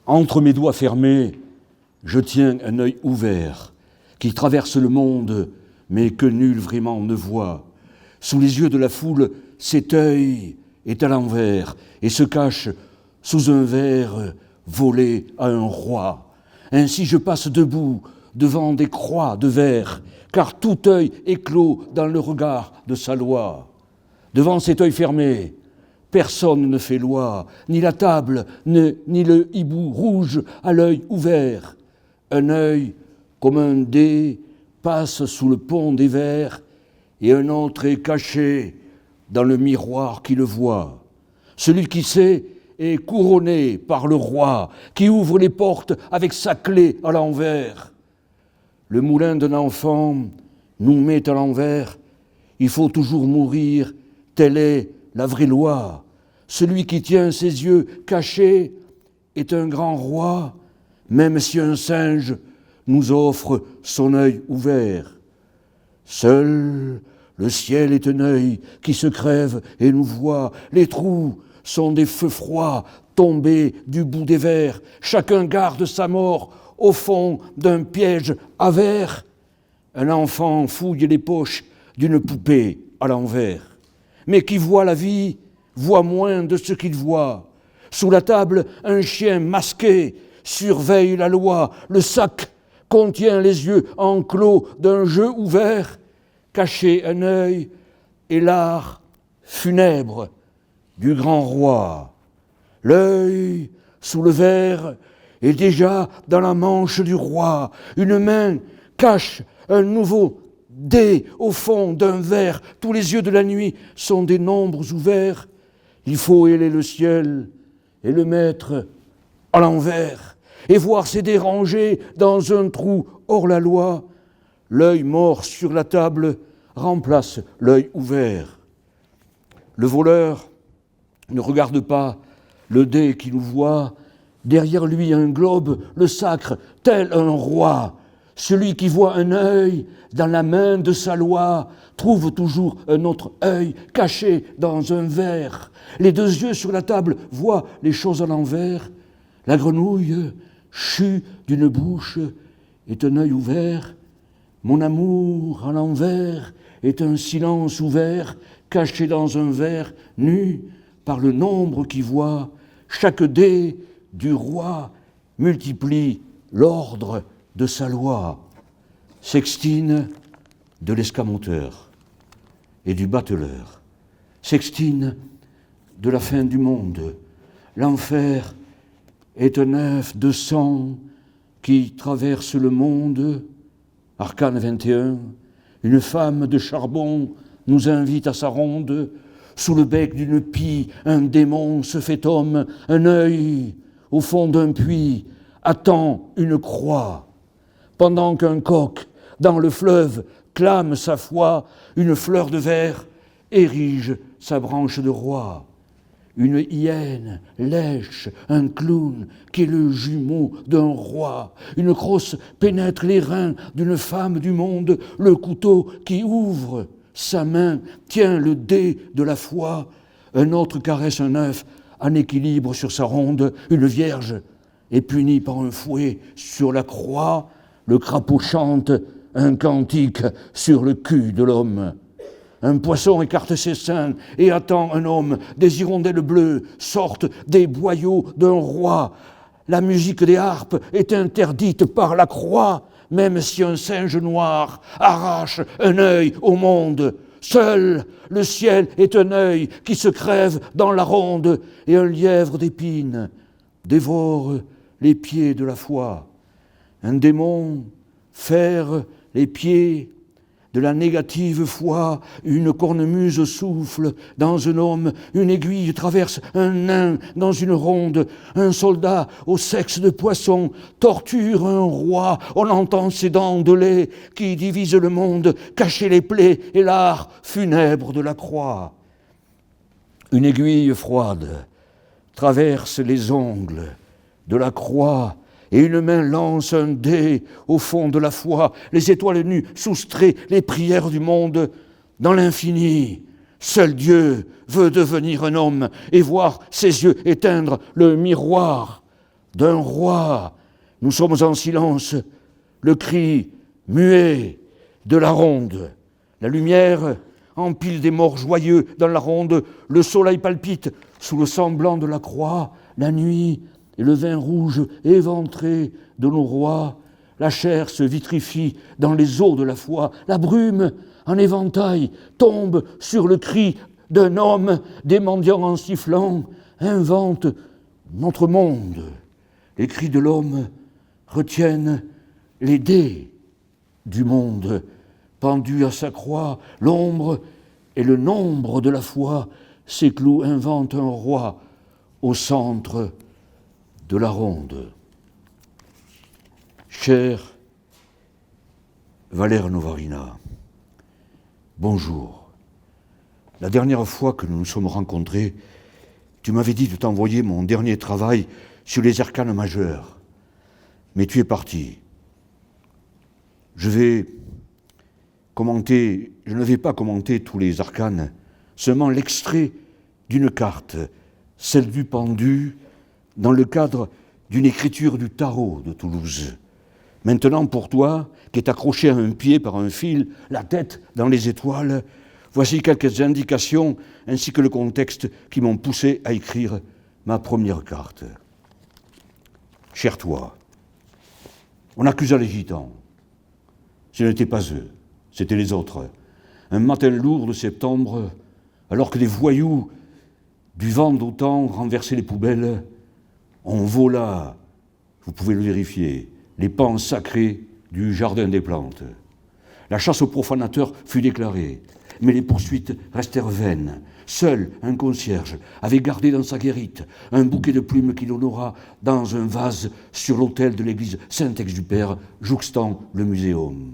Entre mes doigts fermés, je tiens un œil ouvert qui traverse le monde, mais que nul vraiment ne voit. Sous les yeux de la foule, cet œil est à l'envers et se cache sous un verre volé à un roi. Ainsi je passe debout devant des croix de verre, car tout œil est clos dans le regard de sa loi. Devant cet œil fermé, personne ne fait loi, ni la table, ni le hibou rouge à l'œil ouvert. Un œil, comme un dé, passe sous le pont des vers, et un autre est caché dans le miroir qui le voit. Celui qui sait est couronné par le roi, qui ouvre les portes avec sa clé à l'envers. Le moulin d'un enfant nous met à l'envers. Il faut toujours mourir, telle est la vraie loi. Celui qui tient ses yeux cachés est un grand roi, même si un singe nous offre son œil ouvert. Seul le ciel est un œil qui se crève et nous voit. Les trous sont des feux froids tombés du bout des vers. Chacun garde sa mort au fond d'un piège à verre. Un enfant fouille les poches d'une poupée à l'envers. Mais qui voit la vie voit moins de ce qu'il voit. Sous la table, un chien masqué surveille la loi. Le sac contient les yeux enclos d'un jeu ouvert. Caché un œil et l'art funèbre du grand roi. L'œil sous le verre est déjà dans la manche du roi. Une main cache un nouveau dé au fond d'un verre. Tous les yeux de la nuit sont des nombres ouverts. Il faut héler le ciel et le mettre à l'envers et voir ses dés rangés dans un trou hors la loi. L'œil mort sur la table remplace l'œil ouvert. Le voleur ne regarde pas le dé qui nous voit. Derrière lui un globe le sacre tel un roi. Celui qui voit un œil dans la main de sa loi trouve toujours un autre œil caché dans un verre. Les deux yeux sur la table voient les choses à l'envers. La grenouille, chue d'une bouche, est un œil ouvert. Mon amour à l'envers est un silence ouvert, caché dans un verre, nu par le nombre qui voit. Chaque dé du roi multiplie l'ordre de sa loi. Sextine de l'escamoteur et du bateleur. Sextine de la fin du monde. L'enfer est un œuf de sang qui traverse le monde. Arcane 21, une femme de charbon nous invite à sa ronde. Sous le bec d'une pie, un démon se fait homme. Un œil au fond d'un puits attend une croix. Pendant qu'un coq dans le fleuve clame sa foi, une fleur de verre érige sa branche de roi. Une hyène lèche un clown qui est le jumeau d'un roi. Une crosse pénètre les reins d'une femme du monde. Le couteau qui ouvre sa main tient le dé de la foi. Un autre caresse un œuf en équilibre sur sa ronde. Une vierge est punie par un fouet sur la croix. Le crapaud chante un cantique sur le cul de l'homme. Un poisson écarte ses seins et attend un homme. Des hirondelles bleues sortent des boyaux d'un roi. La musique des harpes est interdite par la croix, même si un singe noir arrache un œil au monde. Seul le ciel est un œil qui se crève dans la ronde, et un lièvre d'épines dévore les pieds de la foi. Un démon ferre les pieds de la négative foi. Une cornemuse souffle dans un homme. Une aiguille traverse un nain dans une ronde. Un soldat au sexe de poisson torture un roi. On entend ses dents de lait qui divisent le monde, cacher les plaies et l'art funèbre de la croix. Une aiguille froide traverse les ongles de la croix, et une main lance un dé au fond de la foi. Les étoiles nues soustraient les prières du monde. Dans l'infini, seul Dieu veut devenir un homme et voir ses yeux éteindre le miroir d'un roi. Nous sommes en silence, le cri muet de la ronde. La lumière empile des morts joyeux dans la ronde, le soleil palpite sous le semblant de la croix, la nuit et le vin rouge éventré de nos rois. La chair se vitrifie dans les eaux de la foi, la brume en éventail tombe sur le cri d'un homme, des mendiants en sifflant inventent notre monde. Les cris de l'homme retiennent les dés du monde. Pendu à sa croix, l'ombre et le nombre de la foi, ces clous inventent un roi au centre de la ronde. Cher Valère Novarina, bonjour. La dernière fois que nous nous sommes rencontrés, tu m'avais dit de t'envoyer mon dernier travail sur les arcanes majeurs. Mais tu es parti. Je ne vais pas commenter tous les arcanes, seulement l'extrait d'une carte, celle du pendu, dans le cadre d'une écriture du tarot de Toulouse. Maintenant, pour toi, qui est accroché à un pied par un fil, la tête dans les étoiles, voici quelques indications ainsi que le contexte qui m'ont poussé à écrire ma première carte. Cher toi, on accusa les gitans. Ce n'était pas eux, c'étaient les autres. Un matin lourd de septembre, alors que des voyous du vent d'autant renversaient les poubelles, on vola, vous pouvez le vérifier, les pans sacrés du jardin des plantes. La chasse aux profanateurs fut déclarée, mais les poursuites restèrent vaines. Seul un concierge avait gardé dans sa guérite un bouquet de plumes qu'il honora dans un vase sur l'autel de l'église Saint-Exupère, jouxtant le muséum.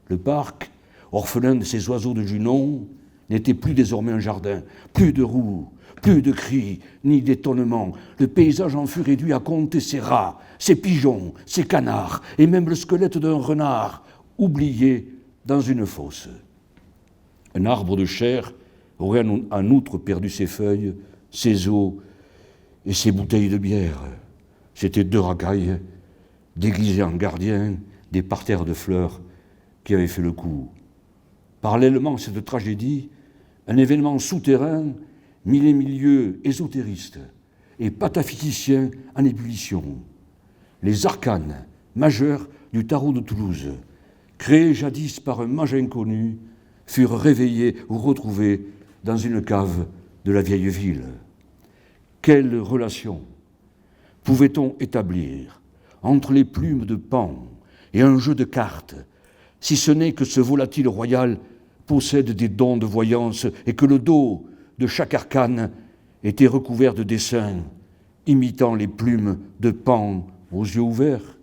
Le parc, orphelin de ces oiseaux de Junon, n'était plus désormais un jardin, plus de roues, plus de cris, ni d'étonnement. Le paysage en fut réduit à compter ses rats, ses pigeons, ses canards, et même le squelette d'un renard, oublié dans une fosse. Un arbre de chair aurait en outre perdu ses feuilles, ses os et ses bouteilles de bière. C'étaient deux racailles, déguisés en gardiens des parterres de fleurs, qui avaient fait le coup. Parallèlement à cette tragédie, un événement souterrain mit les milieux ésotéristes et pataphysiciens en ébullition. Les arcanes majeurs du tarot de Toulouse, créés jadis par un mage inconnu, furent réveillés ou retrouvés dans une cave de la vieille ville. Quelle relation pouvait-on établir entre les plumes de Pan et un jeu de cartes, si ce n'est que ce volatile royal possède des dons de voyance et que le dos de chaque arcane était recouvert de dessins imitant les plumes de Pan aux yeux ouverts?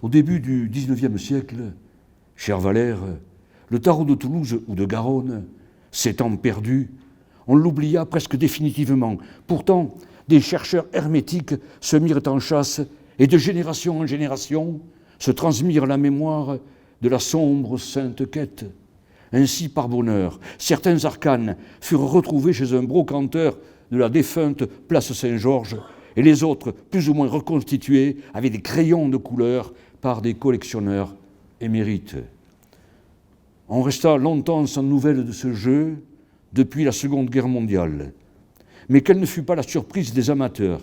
Au début du XIXe siècle, cher Valère, le tarot de Toulouse ou de Garonne, s'étant perdu, on l'oublia presque définitivement. Pourtant, des chercheurs hermétiques se mirent en chasse et de génération en génération se transmirent la mémoire de la sombre sainte quête. Ainsi, par bonheur, certains arcanes furent retrouvés chez un brocanteur de la défunte place Saint-Georges et les autres, plus ou moins reconstitués, avec des crayons de couleur par des collectionneurs émérites. On resta longtemps sans nouvelles de ce jeu depuis la Seconde Guerre mondiale. Mais quelle ne fut pas la surprise des amateurs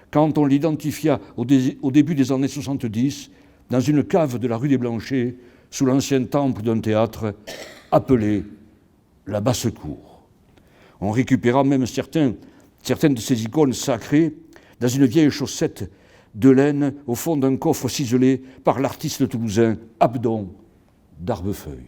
quand on l'identifia au début des années 70 dans une cave de la rue des Blanchers sous l'ancien temple d'un théâtre appelé la Basse-Cour. On récupéra même certaines de ces icônes sacrées dans une vieille chaussette de laine au fond d'un coffre ciselé par l'artiste toulousain Abdon d'Arbefeuille.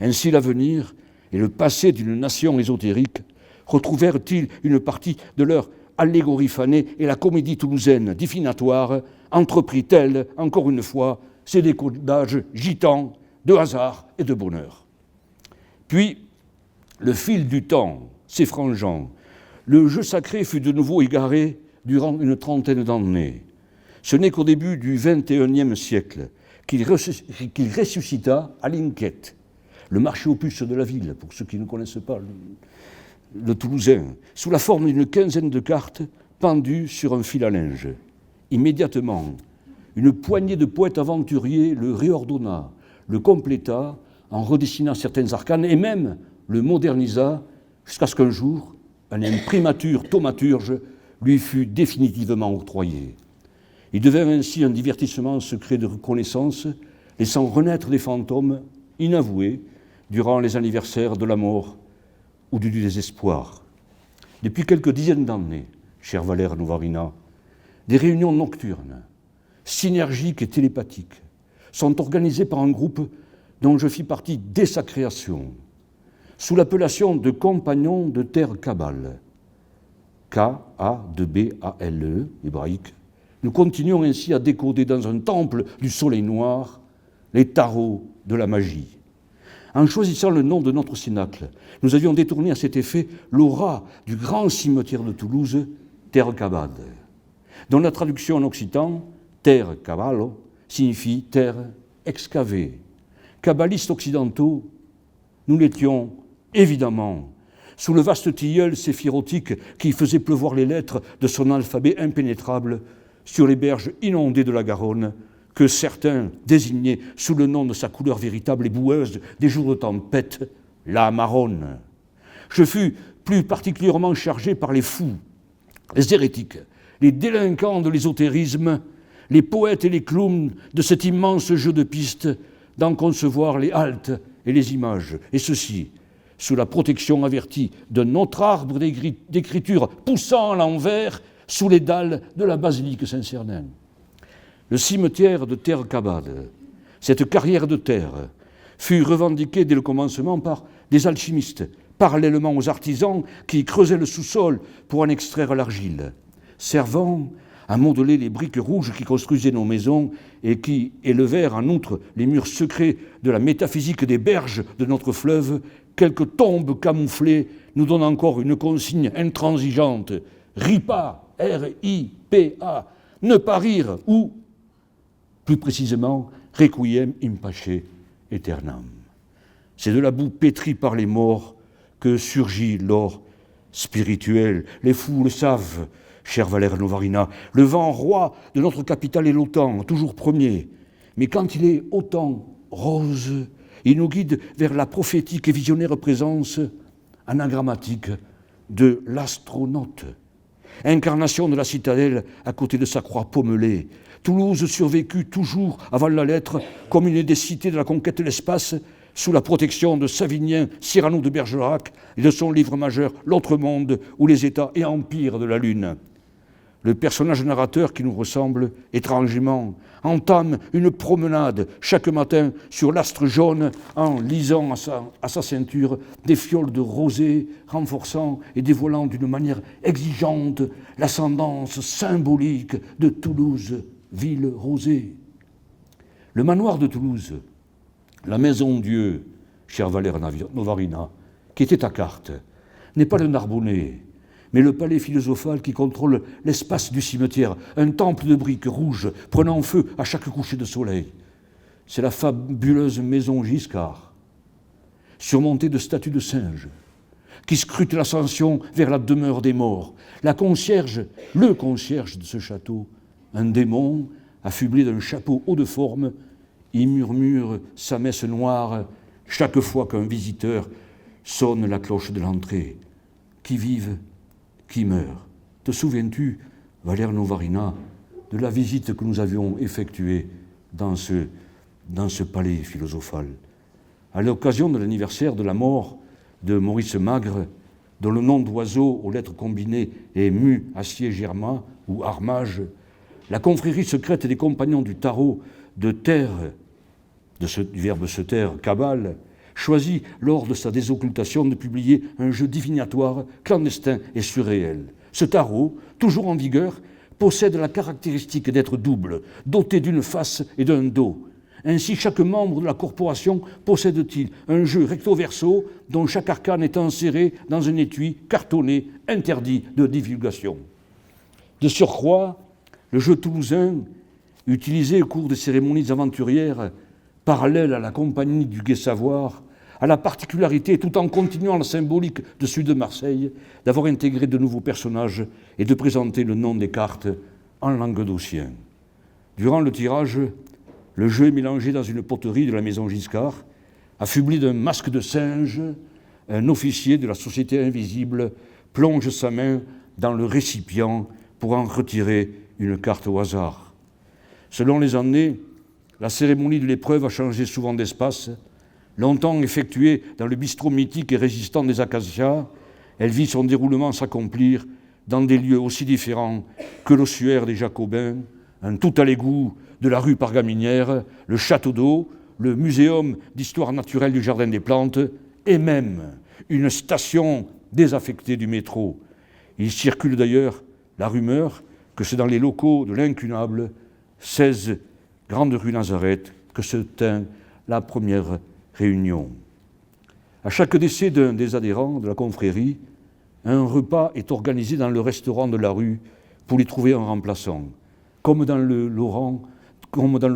Ainsi l'avenir et le passé d'une nation ésotérique retrouvèrent-ils une partie de leur allégorie fanée et la comédie toulousaine divinatoire entreprit-elle, encore une fois, ses décodages gitans de hasard et de bonheur. Puis, le fil du temps s'effrangeant, le jeu sacré fut de nouveau égaré durant une trentaine d'années. Ce n'est qu'au début du XXIe siècle qu'il ressuscita à l'Inquiète, le marché aux puces de la ville, pour ceux qui ne connaissent pas le Toulousain, sous la forme d'une quinzaine de cartes pendu sur un fil à linge. Immédiatement, une poignée de poètes aventuriers le réordonna, le compléta en redessinant certains arcanes et même le modernisa jusqu'à ce qu'un jour, un imprimatur thaumaturge lui fut définitivement octroyé. Il devint ainsi un divertissement secret de reconnaissance, laissant renaître des fantômes inavoués durant les anniversaires de la mort ou du désespoir. Depuis quelques dizaines d'années, cher Valère Novarina, des réunions nocturnes, synergiques et télépathiques, sont organisées par un groupe dont je fis partie dès sa création, sous l'appellation de Compagnons de Terre Kabbale, K-A-B-A-L-E, hébraïque. Nous continuons ainsi à décoder dans un temple du soleil noir les tarots de la magie. En choisissant le nom de notre cénacle, nous avions détourné à cet effet l'aura du grand cimetière de Toulouse, Terre Kabbale, dont la traduction en occitan, Terre Caballo, signifie terre excavée. Kabbalistes occidentaux, nous l'étions évidemment, sous le vaste tilleul séphirotique qui faisait pleuvoir les lettres de son alphabet impénétrable sur les berges inondées de la Garonne, que certains désignaient sous le nom de sa couleur véritable et boueuse des jours de tempête, la marronne. Je fus plus particulièrement chargé par les fous, les hérétiques, les délinquants de l'ésotérisme, les poètes et les clowns de cet immense jeu de piste, d'en concevoir les haltes et les images, et ceci, sous la protection avertie d'un autre arbre d'écriture poussant à l'envers sous les dalles de la basilique Saint-Cernin. Le cimetière de Terre Kabbale, cette carrière de terre, fut revendiquée dès le commencement par des alchimistes, parallèlement aux artisans qui creusaient le sous-sol pour en extraire l'argile, servant à modeler les briques rouges qui construisaient nos maisons et qui élevèrent en outre les murs secrets de la métaphysique des berges de notre fleuve. Quelques tombes camouflées nous donnent encore une consigne intransigeante. RIPA, R-I-P-A, ne pas rire, ou, plus précisément, Requiem in pace aeternam. C'est de la boue pétrie par les morts que surgit l'or spirituel. Les fous le savent, cher Valère Novarina, le vent roi de notre capitale est l'OTAN, toujours premier. Mais quand il est autant rose, il nous guide vers la prophétique et visionnaire présence anagrammatique de l'astronaute. Incarnation de la citadelle à côté de sa croix pommelée. Toulouse survécut toujours avant la lettre comme une des cités de la conquête de l'espace sous la protection de Savinien, Cyrano de Bergerac et de son livre majeur L'autre monde ou les États et empires de la Lune. Le personnage narrateur qui nous ressemble étrangement entame une promenade chaque matin sur l'astre jaune en lisant à sa ceinture des fioles de rosée, renforçant et dévoilant d'une manière exigeante l'ascendance symbolique de Toulouse, ville rosée. Le manoir de Toulouse, la maison Dieu, cher Valère Novarina, qui était à carte, n'est pas le Narbonnais, mais le palais philosophal qui contrôle l'espace du cimetière, un temple de briques rouges prenant feu à chaque coucher de soleil. C'est la fabuleuse maison Giscard, surmontée de statues de singes, qui scrute l'ascension vers la demeure des morts. Le concierge de ce château, un démon affublé d'un chapeau haut de forme, y murmure sa messe noire chaque fois qu'un visiteur sonne la cloche de l'entrée. Qui vive, qui meurt. Te souviens-tu, Valère Novarina, de la visite que nous avions effectuée dans ce palais philosophal, à l'occasion de l'anniversaire de la mort de Maurice Magre, dont le nom d'oiseau aux lettres combinées est Mu, Acier, Germa ou Armage, la confrérie secrète des compagnons du tarot de terre, du verbe se taire, Kabbale, choisit lors de sa désoccultation de publier un jeu divinatoire clandestin et surréel. Ce tarot, toujours en vigueur, possède la caractéristique d'être double, doté d'une face et d'un dos. Ainsi, chaque membre de la corporation possède-t-il un jeu recto-verso dont chaque arcane est inséré dans un étui cartonné interdit de divulgation. De surcroît, le jeu toulousain, utilisé au cours des cérémonies aventurières parallèles à la compagnie du Gai Savoir, a la particularité, tout en continuant la symbolique de celui de Marseille, d'avoir intégré de nouveaux personnages et de présenter le nom des cartes en languedocien. Durant le tirage, le jeu est mélangé dans une poterie de la maison Giscard, affublé d'un masque de singe. Un officier de la Société invisible plonge sa main dans le récipient pour en retirer une carte au hasard. Selon les années, la cérémonie de l'épreuve a changé souvent d'espace. Longtemps effectuée dans le bistrot mythique et résistant des Acacias, elle vit son déroulement s'accomplir dans des lieux aussi différents que l'ossuaire des Jacobins, un tout à l'égout de la rue Pargaminière, le château d'eau, le muséum d'histoire naturelle du Jardin des Plantes et même une station désaffectée du métro. Il circule d'ailleurs la rumeur que c'est dans les locaux de l'incunable 16 Grande rue Nazareth que se tint la première réunion. À chaque décès d'un des adhérents de la confrérie, un repas est organisé dans le restaurant de la rue pour lui trouver un remplaçant, comme dans le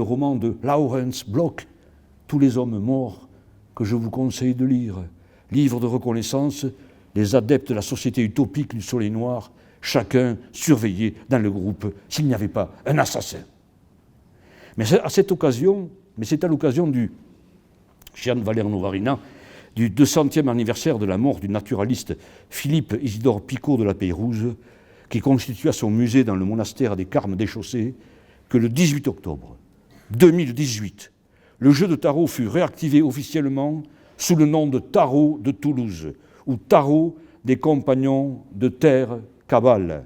roman de Lawrence Bloch, Tous les hommes morts, que je vous conseille de lire. Livre de reconnaissance, les adeptes de la société utopique du Soleil Noir, chacun surveillé dans le groupe s'il n'y avait pas un assassin. Mais c'est à l'occasion du Gian Valerno Varina, du 200e anniversaire de la mort du naturaliste Philippe Isidore Picot de la Pérouse, qui constitua son musée dans le monastère des Carmes déchaussés, que le 18 octobre 2018, le jeu de tarot fut réactivé officiellement sous le nom de Tarot de Toulouse, ou Tarot des Compagnons de Terre Cabale.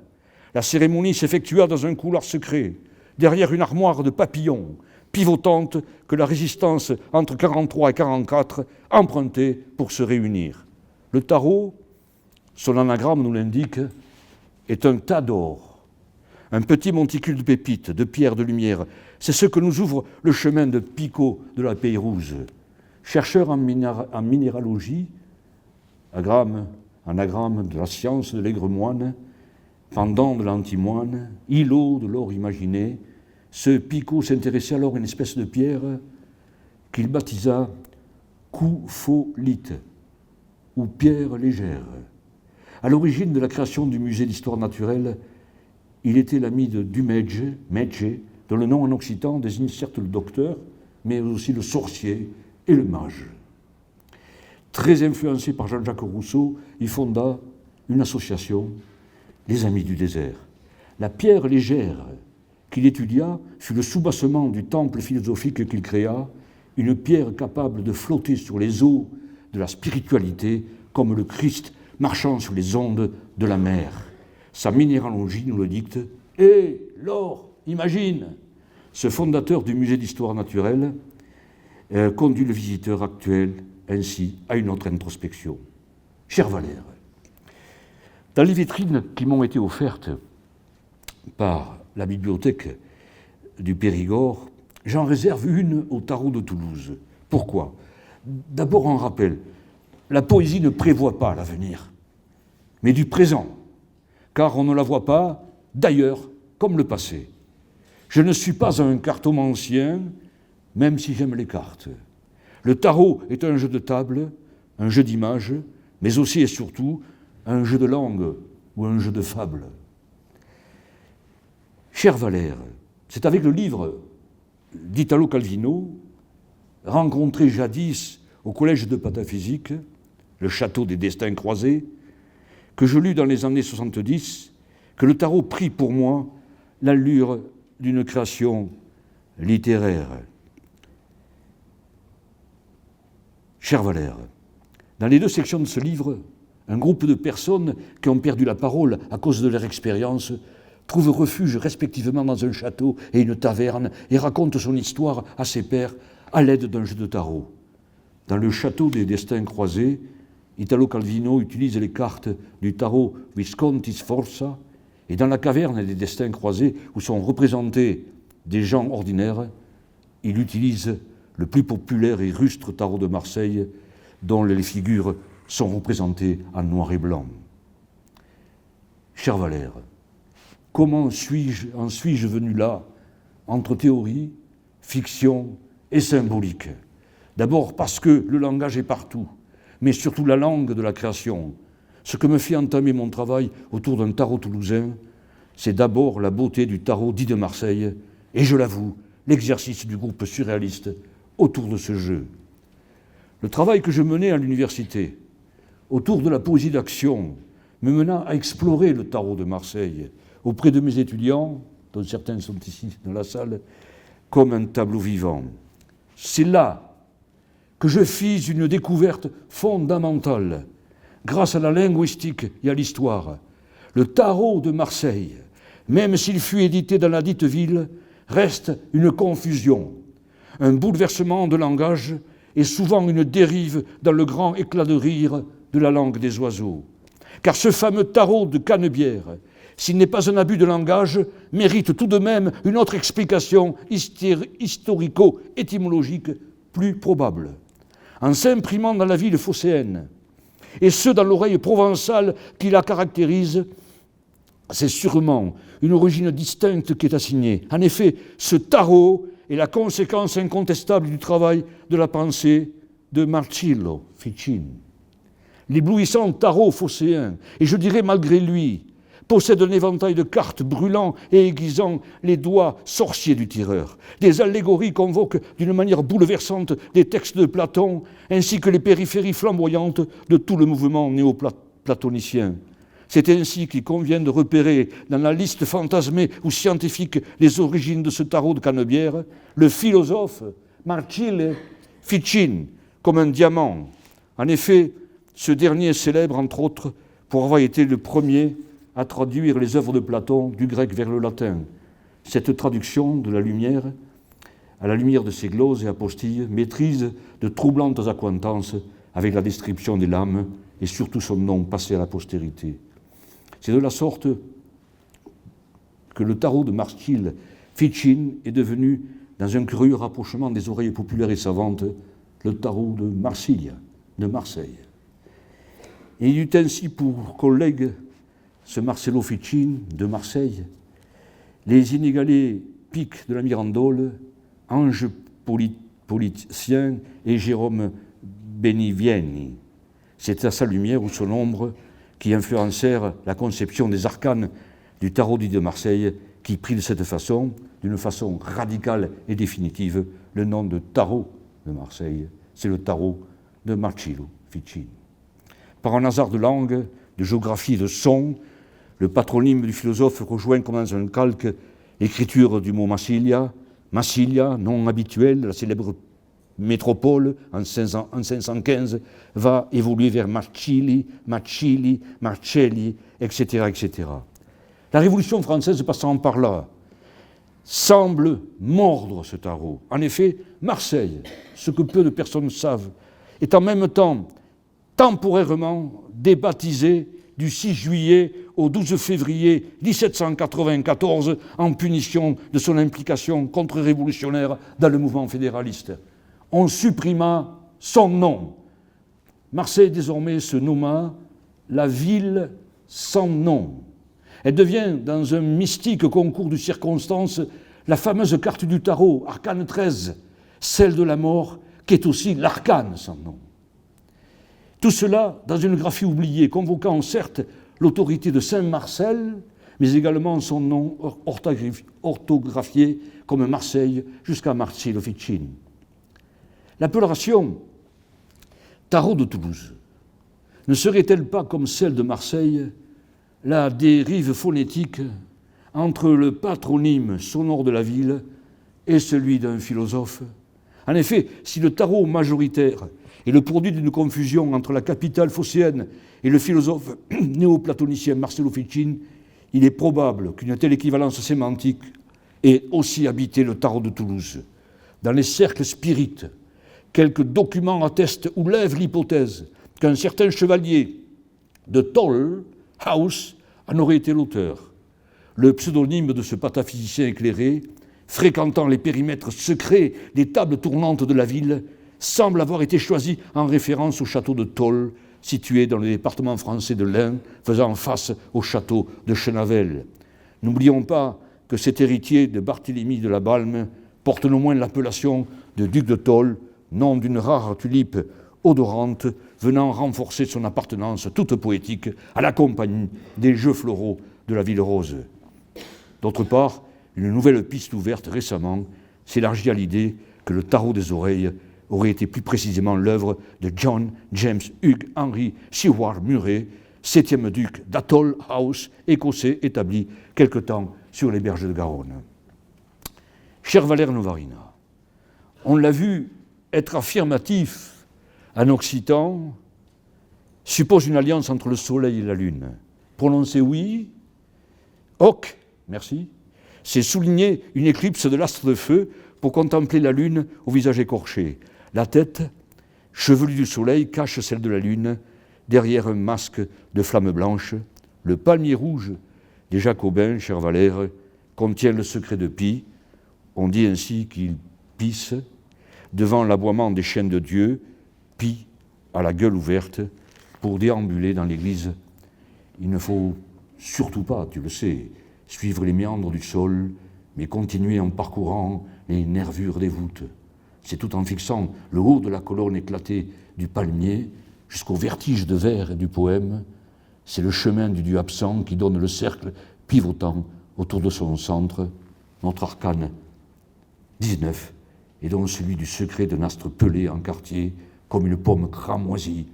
La cérémonie s'effectua dans un couloir secret, derrière une armoire de papillons, pivotante que la résistance entre 43 et 44 empruntait pour se réunir. Le tarot, son anagramme nous l'indique, est un tas d'or, un petit monticule de pépites, de pierres de lumière. C'est ce que nous ouvre le chemin de Picot de la Pérouse. Chercheur en minéralogie, anagramme de la science de l'aigre moine, pendant de l'antimoine, îlot de l'or imaginé, ce Picot s'intéressait alors à une espèce de pierre qu'il baptisa coupholite, ou pierre légère. À l'origine de la création du musée d'histoire naturelle, il était l'ami de Dumege, dont le nom en occitan désigne certes le docteur, mais aussi le sorcier et le mage. Très influencé par Jean-Jacques Rousseau, il fonda une association, les Amis du désert. La pierre légère qu'il étudia fut le soubassement du temple philosophique qu'il créa, une pierre capable de flotter sur les eaux de la spiritualité comme le Christ marchant sur les ondes de la mer. Sa minéralogie nous le dicte. Et l'or, imagine. Ce fondateur du musée d'histoire naturelle conduit le visiteur actuel ainsi à une autre introspection. Cher Valère, dans les vitrines qui m'ont été offertes par la bibliothèque du Périgord, j'en réserve une au Tarot de Toulouse. Pourquoi ? D'abord un rappel, la poésie ne prévoit pas l'avenir, mais du présent, car on ne la voit pas d'ailleurs comme le passé. Je ne suis pas un cartomancien, même si j'aime les cartes. Le tarot est un jeu de table, un jeu d'images, mais aussi et surtout un jeu de langue ou un jeu de fable. Cher Valère, c'est avec le livre d'Italo Calvino, rencontré jadis au collège de pataphysique, le château des destins croisés, que je lus dans les années 70, que le tarot prit pour moi l'allure d'une création littéraire. Cher Valère, dans les deux sections de ce livre, un groupe de personnes qui ont perdu la parole à cause de leur expérience trouve refuge respectivement dans un château et une taverne et raconte son histoire à ses pairs à l'aide d'un jeu de tarot. Dans le château des destins croisés, Italo Calvino utilise les cartes du tarot Visconti Sforza, et dans la caverne des destins croisés, où sont représentés des gens ordinaires, il utilise le plus populaire et rustre tarot de Marseille, dont les figures sont représentées en noir et blanc. Cher Valère, comment en suis-je venu là, entre théorie, fiction et symbolique ? D'abord parce que le langage est partout, mais surtout la langue de la création. Ce que me fait entamer mon travail autour d'un tarot toulousain, c'est d'abord la beauté du tarot dit de Marseille, et je l'avoue, l'exercice du groupe surréaliste autour de ce jeu. Le travail que je menais à l'université, autour de la poésie d'action, me mena à explorer le tarot de Marseille auprès de mes étudiants, dont certains sont ici dans la salle, comme un tableau vivant. C'est là que je fis une découverte fondamentale, grâce à la linguistique et à l'histoire. Le tarot de Marseille, même s'il fut édité dans la dite ville, reste une confusion, un bouleversement de langage et souvent une dérive dans le grand éclat de rire de la langue des oiseaux. Car ce fameux tarot de Canebière, s'il n'est pas un abus de langage, mérite tout de même une autre explication historico-étymologique plus probable. En s'imprimant dans la ville phocéenne, et ce dans l'oreille provençale qui la caractérise, c'est sûrement une origine distincte qui est assignée. En effet, ce tarot est la conséquence incontestable du travail de la pensée de Marcillo Ficin. L'éblouissant tarot phocéen, et je dirais malgré lui, possède un éventail de cartes brûlant et aiguisant les doigts sorciers du tireur. Des allégories convoquent d'une manière bouleversante des textes de Platon, ainsi que les périphéries flamboyantes de tout le mouvement néoplatonicien. C'est ainsi qu'il convient de repérer dans la liste fantasmée ou scientifique les origines de ce tarot de Canebière, le philosophe Marcillo Ficin, comme un diamant. En effet, ce dernier est célèbre, entre autres, pour avoir été le premier à traduire les œuvres de Platon du grec vers le latin. Cette traduction de la lumière, à la lumière de ses gloses et apostilles, maîtrise de troublantes accointances avec la description des lames et surtout son nom passé à la postérité. C'est de la sorte que le tarot de Marcillo Ficin est devenu, dans un curieux rapprochement des oreilles populaires et savantes, le tarot de Marsilia, de Marseille. Et il eut ainsi pour collègue ce Marcelo Ficin de Marseille, les inégalés pics de la Mirandole, Ange Politicien et Jérôme Benivieni. C'est à sa lumière ou son ombre qui influencèrent la conception des arcanes du tarot dit de Marseille, qui prit de cette façon, d'une façon radicale et définitive, le nom de tarot de Marseille. C'est le tarot de Marcillo Ficin. Par un hasard de langue, de géographie et de son, le patronyme du philosophe rejoint comme dans un calque l'écriture du mot Massilia, nom habituel de la célèbre métropole en 515, va évoluer vers Marcelli, Marcelli, etc., etc. La Révolution française passant par là semble mordre ce tarot. En effet, Marseille, ce que peu de personnes savent, est en même temps temporairement débaptisé du 6 juillet au 12 février 1794 en punition de son implication contre-révolutionnaire dans le mouvement fédéraliste. On supprima son nom. Marseille désormais se nomma la ville sans nom. Elle devient, dans un mystique concours de circonstances, la fameuse carte du tarot, arcane 13, celle de la mort, qui est aussi l'arcane sans nom. Tout cela dans une graphie oubliée, convoquant certes l'autorité de Saint-Marcel, mais également son nom orthographié comme Marseille jusqu'à Marcillo Ficin. L'appellation tarot de Toulouse ne serait-elle pas, comme celle de Marseille, la dérive phonétique entre le patronyme sonore de la ville et celui d'un philosophe? En effet, si le tarot majoritaire est le produit d'une confusion entre la capitale phocéenne et le philosophe néoplatonicien Marcillo Ficin, il est probable qu'une telle équivalence sémantique ait aussi habité le tarot de Toulouse. Dans les cercles spirites, quelques documents attestent ou lèvent l'hypothèse qu'un certain chevalier de Toll House en aurait été l'auteur. Le pseudonyme de ce pataphysicien éclairé, fréquentant les périmètres secrets des tables tournantes de la ville, semble avoir été choisi en référence au château de Toll, situé dans le département français de l'Ain, faisant face au château de Chenavel. N'oublions pas que cet héritier de Barthélemy de la Balme porte non moins l'appellation de duc de Toll, nom d'une rare tulipe odorante venant renforcer son appartenance toute poétique à la compagnie des jeux floraux de la ville rose. D'autre part, une nouvelle piste ouverte récemment s'élargit à l'idée que le tarot des oreilles aurait été plus précisément l'œuvre de John James Hugh Henry Seward Murray, 7e duc d'Atholl House, écossais établi quelque temps sur les berges de Garonne. Cher Valère Novarina, on l'a vu, être affirmatif en occitan suppose une alliance entre le soleil et la lune. Prononcer oui, hoc, merci, c'est souligner une éclipse de l'astre de feu pour contempler la lune au visage écorché. La tête, chevelue du soleil, cache celle de la lune, derrière un masque de flammes blanches. Le palmier rouge des Jacobins, cher Valère, contient le secret de Pi. On dit ainsi qu'il pisse devant l'aboiement des chiens de Dieu, Pi à la gueule ouverte, pour déambuler dans l'église. Il ne faut surtout pas, tu le sais, suivre les méandres du sol, mais continuer en parcourant les nervures des voûtes. C'est tout en fixant le haut de la colonne éclatée du palmier jusqu'au vertige de vers et du poème. C'est le chemin du dieu absent qui donne le cercle pivotant autour de son centre, notre arcane 19, et donc celui du secret d'un astre pelé en quartier, comme une pomme cramoisie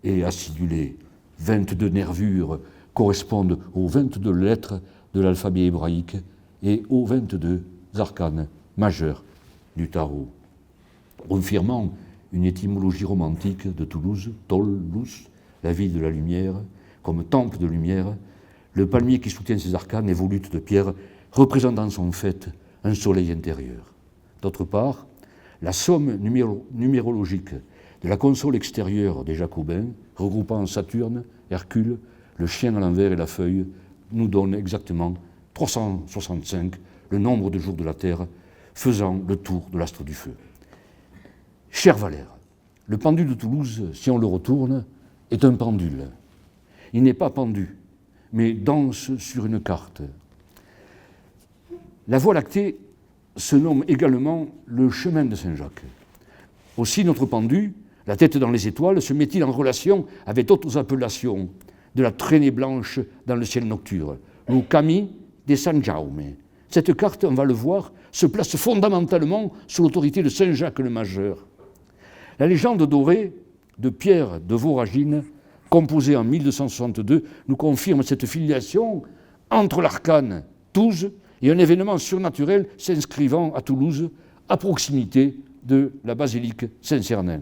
et acidulée. 22 nervures correspondent aux 22 lettres de l'alphabet hébraïque et aux 22 arcanes majeurs du tarot. Confirmant une étymologie romantique de Toulouse, Tollus, la ville de la lumière, comme temple de lumière, le palmier qui soutient ces arcanes est volute de pierre, représentant son fait un soleil intérieur. D'autre part, la somme numérologique de la console extérieure des Jacobins, regroupant Saturne, Hercule, le chien à l'envers et la feuille, nous donne exactement 365, le nombre de jours de la Terre, faisant le tour de l'astre du feu. Cher Valère, le pendule de Toulouse, si on le retourne, est un pendule. Il n'est pas pendu, mais danse sur une carte. La Voie lactée se nomme également le chemin de Saint-Jacques. Aussi notre pendu, la tête dans les étoiles, se met-il en relation avec d'autres appellations de la traînée blanche dans le ciel nocturne, le Camí de San Jaume. Cette carte, on va le voir, se place fondamentalement sous l'autorité de Saint Jacques le Majeur. La légende dorée de Pierre de Voragine, composée en 1262, nous confirme cette filiation entre l'arcane Touze et un événement surnaturel s'inscrivant à Toulouse, à proximité de la basilique Saint-Cernin.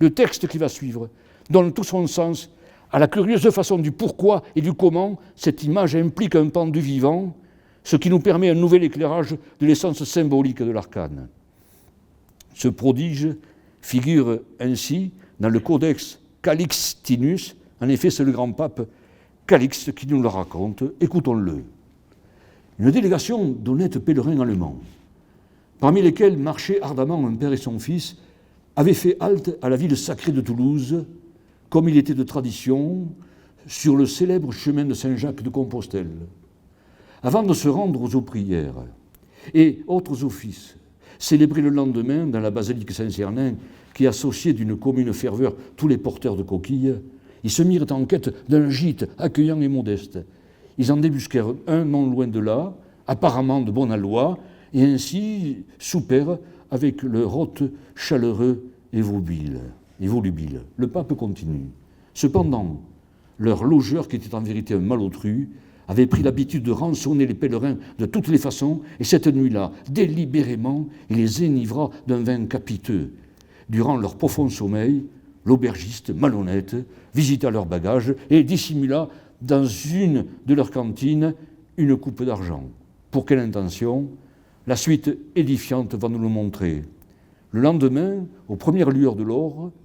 Le texte qui va suivre donne tout son sens à la curieuse façon du pourquoi et du comment cette image implique un pendu vivant, ce qui nous permet un nouvel éclairage de l'essence symbolique de l'arcane. Ce prodige figure ainsi dans le codex Calixtinus. En effet, c'est le grand pape Calixte qui nous le raconte. Écoutons-le. Une délégation d'honnêtes pèlerins allemands, parmi lesquels marchaient ardemment un père et son fils, avaient fait halte à la ville sacrée de Toulouse, comme il était de tradition, sur le célèbre chemin de Saint-Jacques de Compostelle. Avant de se rendre aux prières et autres offices, célébrés le lendemain dans la basilique Saint-Cernin, qui associait d'une commune ferveur tous les porteurs de coquilles, ils se mirent en quête d'un gîte accueillant et modeste. Ils en débusquèrent un non loin de là, apparemment de bon aloi, et ainsi soupèrent avec leur hôte chaleureux et volubile. Le pape continue. Cependant, leur logeur, qui était en vérité un malotru, avait pris l'habitude de rançonner les pèlerins de toutes les façons, et cette nuit-là, délibérément, il les enivra d'un vin capiteux. Durant leur profond sommeil, l'aubergiste, malhonnête, visita leurs bagages et dissimula dans une de leurs cantines une coupe d'argent. Pour quelle intention? La suite édifiante va nous le montrer. Le lendemain, aux premières lueurs de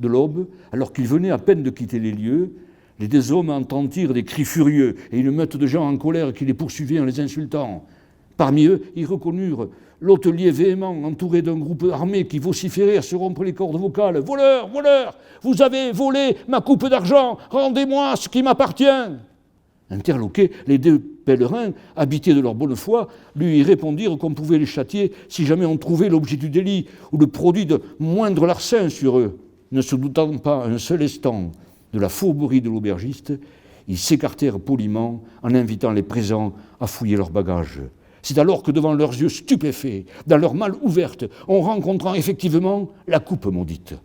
l'aube, alors qu'ils venaient à peine de quitter les lieux, les deux hommes entendirent des cris furieux et une meute de gens en colère qui les poursuivaient en les insultant. Parmi eux, ils reconnurent l'hôtelier véhément entouré d'un groupe armé qui vociférait à se rompre les cordes vocales. « Voleurs, voleurs, vous avez volé ma coupe d'argent, rendez-moi ce qui m'appartient !» Interloqués, les deux pèlerins, habités de leur bonne foi, lui répondirent qu'on pouvait les châtier si jamais on trouvait l'objet du délit ou le produit de moindre larcin sur eux. Ne se doutant pas un seul instant de la fourberie de l'aubergiste, ils s'écartèrent poliment en invitant les présents à fouiller leurs bagages. C'est alors que devant leurs yeux stupéfaits, dans leur malle ouverte, on rencontra effectivement la coupe maudite.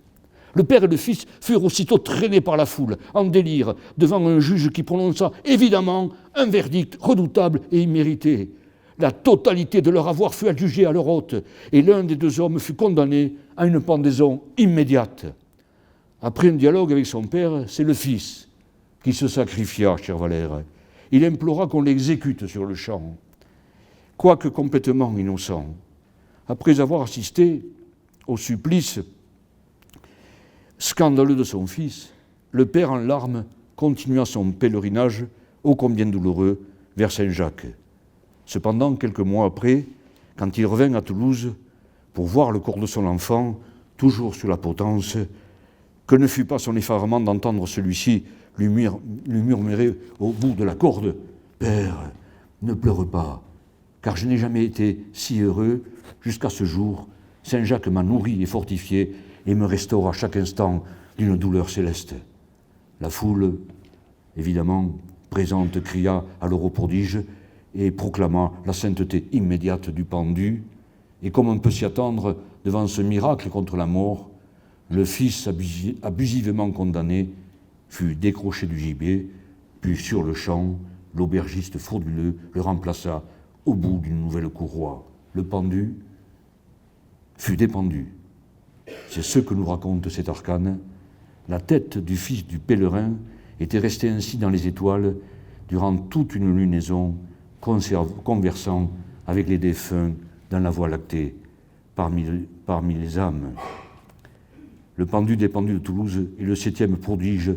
Le père et le fils furent aussitôt traînés par la foule, en délire, devant un juge qui prononça évidemment un verdict redoutable et immérité. La totalité de leur avoir fut adjugée à leur hôte, et l'un des deux hommes fut condamné à une pendaison immédiate. Après un dialogue avec son père, c'est le fils qui se sacrifia, cher Valère. Il implora qu'on l'exécute sur le champ. Quoique complètement innocent, après avoir assisté au supplice scandaleux de son fils, le père en larmes continua son pèlerinage, ô combien douloureux, vers Saint-Jacques. Cependant, quelques mois après, quand il revint à Toulouse pour voir le corps de son enfant, toujours sur la potence, que ne fut pas son effarement d'entendre celui-ci lui murmurer au bout de la corde « Père, ne pleure pas, car je n'ai jamais été si heureux jusqu'à ce jour. Saint-Jacques m'a nourri et fortifié et me restaure à chaque instant d'une douleur céleste. » La foule, évidemment, présente cria alors au prodige et proclama la sainteté immédiate du pendu. Et comme on peut s'y attendre devant ce miracle contre la mort, le fils abusivement condamné fut décroché du gibet, puis sur le champ, l'aubergiste frauduleux le remplaça au bout d'une nouvelle courroie. Le pendu fut dépendu. C'est ce que nous raconte cet arcane. La tête du fils du pèlerin était restée ainsi dans les étoiles durant toute une lunaison, conversant avec les défunts dans la Voie lactée, parmi les âmes. Le pendu dépendu de Toulouse est le 7e prodige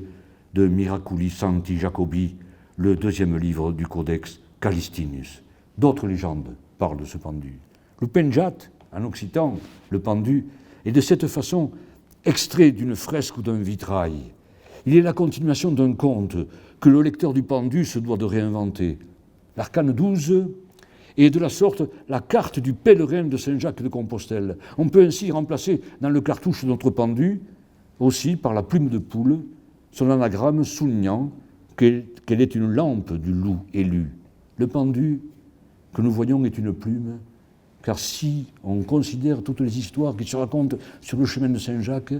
de Miraculi Sancti Jacobi, le 2e livre du Codex Callistinus. D'autres légendes parlent de ce pendu. Le penjat, en occitan, le pendu, est de cette façon extrait d'une fresque ou d'un vitrail. Il est la continuation d'un conte que le lecteur du pendu se doit de réinventer. L'arcane 12 est de la sorte la carte du pèlerin de Saint-Jacques de Compostelle. On peut ainsi remplacer dans le cartouche de notre pendu, aussi par la plume de poule, son anagramme soulignant qu'elle est une lampe du loup élu. Le pendu que nous voyons est une plume, car si on considère toutes les histoires qui se racontent sur le chemin de Saint-Jacques,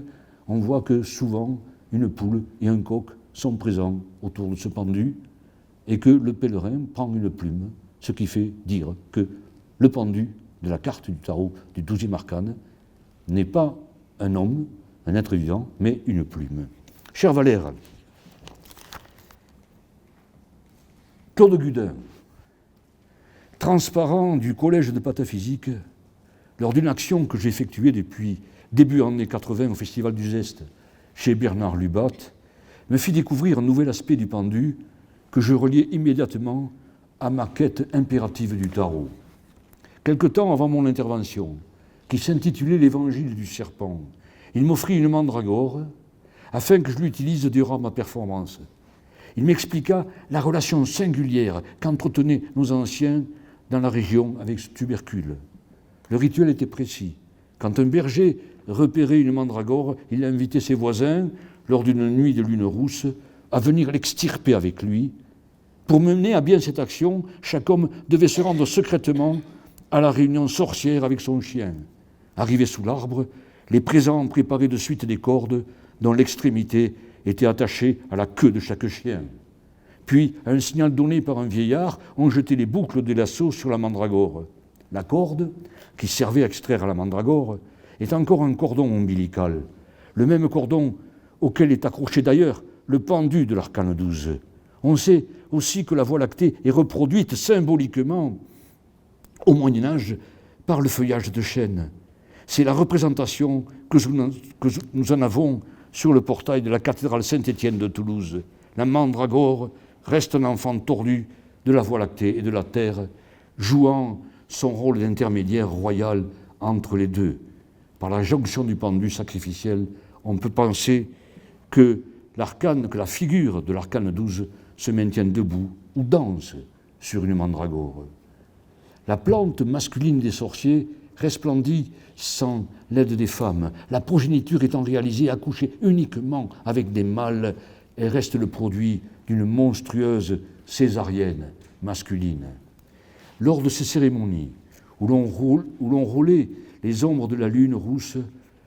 on voit que souvent une poule et un coq sont présents autour de ce pendu et que le pèlerin prend une plume, ce qui fait dire que le pendu de la carte du tarot du 12e arcane n'est pas un homme, un être vivant, mais une plume. Cher Valère, Claude Gudin, transparent du collège de pataphysique, lors d'une action que j'ai effectuée depuis début années 80 au Festival du Zeste chez Bernard Lubat, me fit découvrir un nouvel aspect du pendu que je reliai immédiatement à ma quête impérative du tarot. Quelque temps avant mon intervention, qui s'intitulait l'Évangile du serpent, il m'offrit une mandragore afin que je l'utilise durant ma performance. Il m'expliqua la relation singulière qu'entretenaient nos anciens dans la région avec ce tubercule. Le rituel était précis. Quand un berger repérait une mandragore, il invitait ses voisins, lors d'une nuit de lune rousse, à venir l'extirper avec lui. Pour mener à bien cette action, chaque homme devait se rendre secrètement à la réunion sorcière avec son chien. Arrivé sous l'arbre, les présents préparaient de suite des cordes dont l'extrémité était attachée à la queue de chaque chien. Puis, à un signal donné par un vieillard, on jetait les boucles des lassos sur la mandragore. La corde, qui servait à extraire la mandragore, est encore un cordon ombilical, le même cordon auquel est accroché d'ailleurs le pendu de l'arcane 12. On sait aussi que la Voie lactée est reproduite symboliquement au Moyen-Âge par le feuillage de chêne. C'est la représentation que nous en avons sur le portail de la cathédrale Saint-Étienne de Toulouse. La mandragore reste un enfant tordu de la Voie lactée et de la Terre, jouant son rôle d'intermédiaire royal entre les deux. Par la jonction du pendu sacrificiel, on peut penser que la figure de l'arcane 12 se maintient debout ou danse sur une mandragore. La plante masculine des sorciers resplendit sans l'aide des femmes. La progéniture étant réalisée, accouchée uniquement avec des mâles, elle reste le produit d'une monstrueuse césarienne masculine. Lors de ces cérémonies, où l'on roulait les ombres de la lune rousse,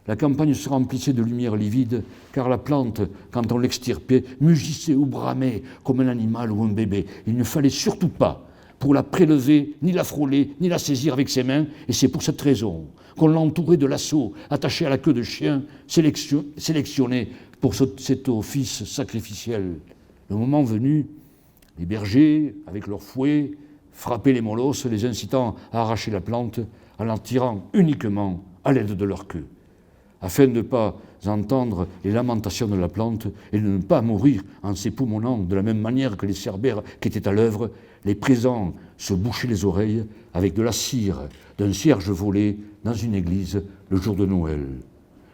la campagne se remplissait de lumière livide, car la plante, quand on l'extirpait, mugissait ou bramait comme un animal ou un bébé. Il ne fallait surtout pas, pour la prélever, ni la frôler, ni la saisir avec ses mains, et c'est pour cette raison qu'on l'entourait de lasso, attaché à la queue de chien, sélectionné pour cet office sacrificiel. Le moment venu, les bergers, avec leurs fouets, frappaient les molosses, les incitant à arracher la plante, en la tirant uniquement à l'aide de leur queue. Afin de ne pas entendre les lamentations de la plante et de ne pas mourir en s'époumonnant de la même manière que les cerbères qui étaient à l'œuvre, les présents se bouchaient les oreilles avec de la cire d'un cierge volé dans une église le jour de Noël.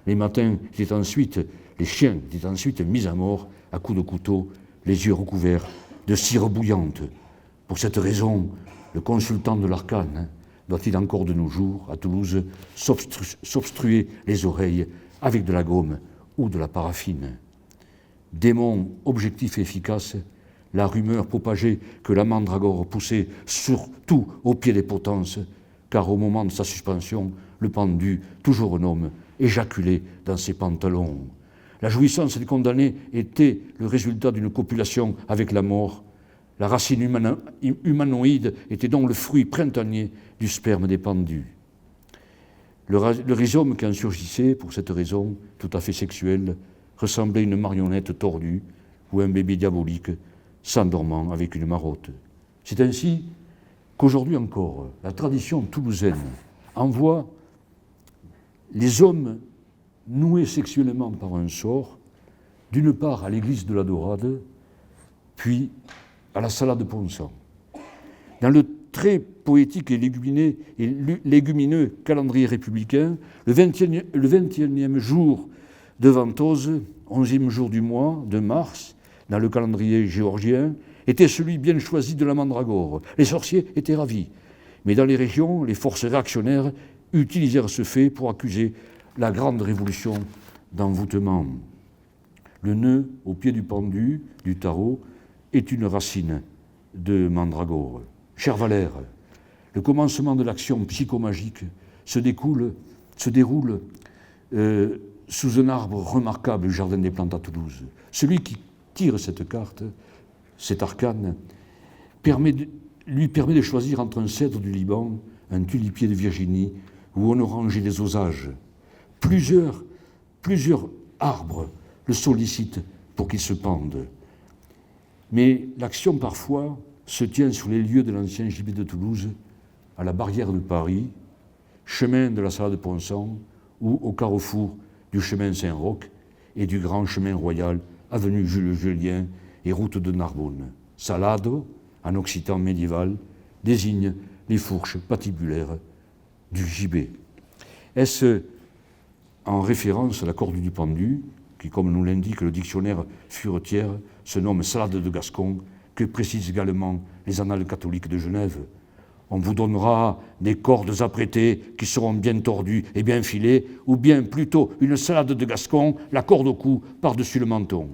Les chiens étaient ensuite mis à mort à coups de couteau, les yeux recouverts de cire bouillante. Pour cette raison, le consultant de l'arcane doit-il encore de nos jours, à Toulouse, s'obstruer les oreilles avec de la gomme ou de la paraffine. Démon objectif et efficace, la rumeur propageait que la mandragore poussait surtout au pied des potences, car au moment de sa suspension, le pendu, toujours un homme, éjaculait dans ses pantalons. La jouissance des condamnés était le résultat d'une copulation avec la mort. La racine humanoïde était donc le fruit printanier du sperme des pendus. Le rhizome qui en surgissait, pour cette raison tout à fait sexuelle, ressemblait à une marionnette tordue ou un bébé diabolique s'endormant avec une marotte. C'est ainsi qu'aujourd'hui encore, la tradition toulousaine envoie les hommes noués sexuellement par un sort, d'une part à l'église de la Dorade, puis à la Salade de Ponsant. Dans le très poétique et légumineux calendrier républicain, le 21e jour de Ventose, 11e jour du mois de mars, dans le calendrier géorgien, était celui bien choisi de la mandragore. Les sorciers étaient ravis, mais dans les régions, les forces réactionnaires utilisèrent ce fait pour accuser la grande révolution d'envoûtement. Le nœud au pied du pendu, du tarot, est une racine de mandragore. Cher Valère, le commencement de l'action psychomagique se déroule sous un arbre remarquable du Jardin des Plantes à Toulouse. Celui qui tire cette carte, cet arcane, lui permet de choisir entre un cèdre du Liban, un tulipier de Virginie ou un oranger des Osages. Plusieurs arbres le sollicitent pour qu'il se pende. Mais l'action, parfois, se tient sur les lieux de l'ancien gibet de Toulouse, à la barrière de Paris, chemin de la Salade de Ponsant, ou au carrefour du chemin Saint-Roch et du grand chemin royal, avenue Jules Julien et route de Narbonne. Salado, en occitan médiéval, désigne les fourches patibulaires du gibet. Est-ce en référence à la corde du pendu, qui, comme nous l'indique le dictionnaire Furetière, se nomme salade de Gascon, que précisent également les annales catholiques de Genève? On vous donnera des cordes apprêtées qui seront bien tordues et bien filées, ou bien plutôt une salade de Gascon, la corde au cou par-dessus le menton.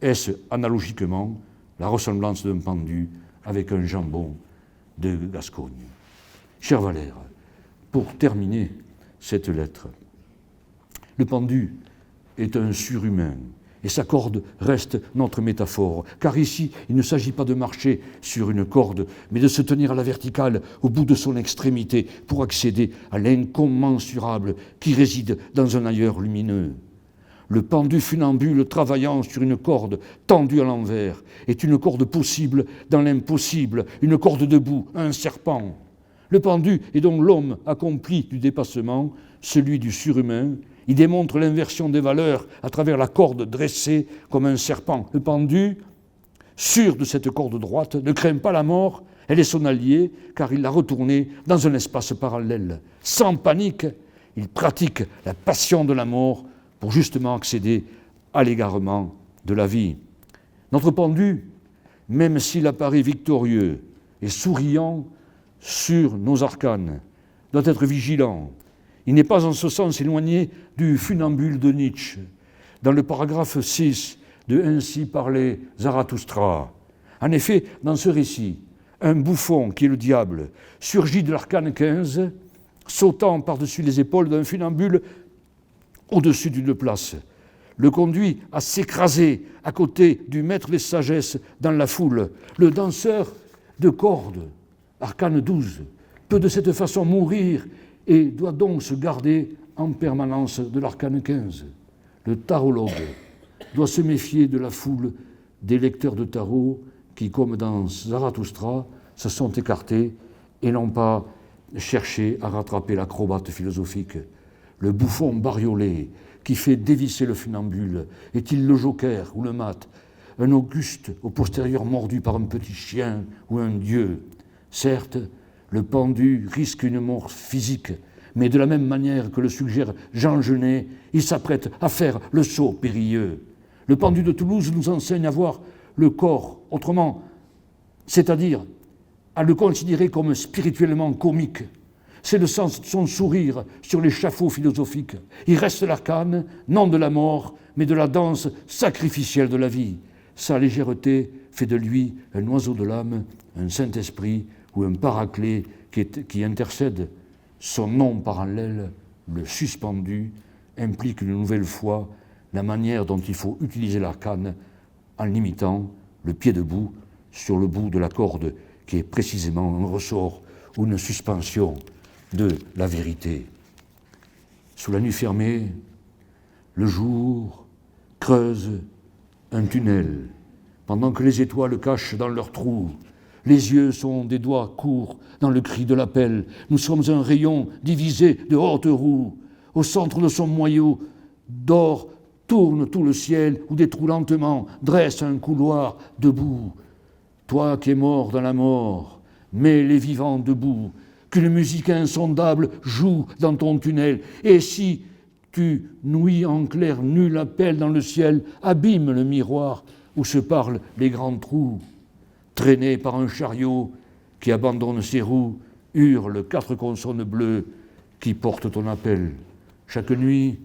Est-ce analogiquement la ressemblance d'un pendu avec un jambon de Gascogne? Cher Valère, pour terminer cette lettre, le pendu est un surhumain et sa corde reste notre métaphore, car ici il ne s'agit pas de marcher sur une corde, mais de se tenir à la verticale au bout de son extrémité pour accéder à l'incommensurable qui réside dans un ailleurs lumineux. Le pendu funambule travaillant sur une corde tendue à l'envers est une corde possible dans l'impossible, une corde debout, un serpent. Le pendu est donc l'homme accompli du dépassement, celui du surhumain. Il démontre l'inversion des valeurs à travers la corde dressée comme un serpent. Le pendu, sûr de cette corde droite, ne craint pas la mort, elle est son allié, car il l'a retournée dans un espace parallèle. Sans panique, il pratique la passion de la mort pour justement accéder à l'égarement de la vie. Notre pendu, même s'il apparaît victorieux, et souriant sur nos arcanes, doit être vigilant. Il n'est pas en ce sens éloigné du funambule de Nietzsche, dans le paragraphe 6 de Ainsi parlait Zarathustra. En effet, dans ce récit, un bouffon, qui est le diable, surgit de l'arcane 15, sautant par-dessus les épaules d'un funambule au-dessus d'une place, le conduit à s'écraser à côté du maître des sagesses dans la foule. Le danseur de cordes, arcane 12, peut de cette façon mourir et doit donc se garder en permanence de l'arcane 15. Le tarologue doit se méfier de la foule des lecteurs de tarot qui, comme dans Zarathustra, se sont écartés et n'ont pas cherché à rattraper l'acrobate philosophique. Le bouffon bariolé qui fait dévisser le funambule, est-il le joker ou le mat, un Auguste au postérieur mordu par un petit chien ou un dieu? Certes, le pendu risque une mort physique, mais de la même manière que le suggère Jean Genet, il s'apprête à faire le saut périlleux. Le pendu de Toulouse nous enseigne à voir le corps autrement, c'est-à-dire à le considérer comme spirituellement comique. C'est le sens de son sourire sur l'échafaud philosophique. Il reste l'arcane, non de la mort, mais de la danse sacrificielle de la vie. Sa légèreté fait de lui un oiseau de l'âme, un Saint-Esprit ou un paraclet qui intercède. Son nom parallèle, le suspendu, implique une nouvelle fois la manière dont il faut utiliser l'arcane en limitant le pied debout sur le bout de la corde qui est précisément un ressort ou une suspension de la vérité. Sous la nuit fermée, le jour creuse un tunnel, pendant que les étoiles cachent dans leurs trous. Les yeux sont des doigts courts dans le cri de l'appel. Nous sommes un rayon divisé de hautes roues. Au centre de son moyau d'or tourne tout le ciel, où des trous lentement dressent un couloir debout. Toi qui es mort dans la mort, mets les vivants debout. Qu'une musique insondable joue dans ton tunnel. Et si tu nouilles en clair nul appel dans le ciel, abîme le miroir où se parlent les grands trous. Traîné par un chariot qui abandonne ses roues, hurle 4 consonnes bleues qui portent ton appel. Chaque nuit,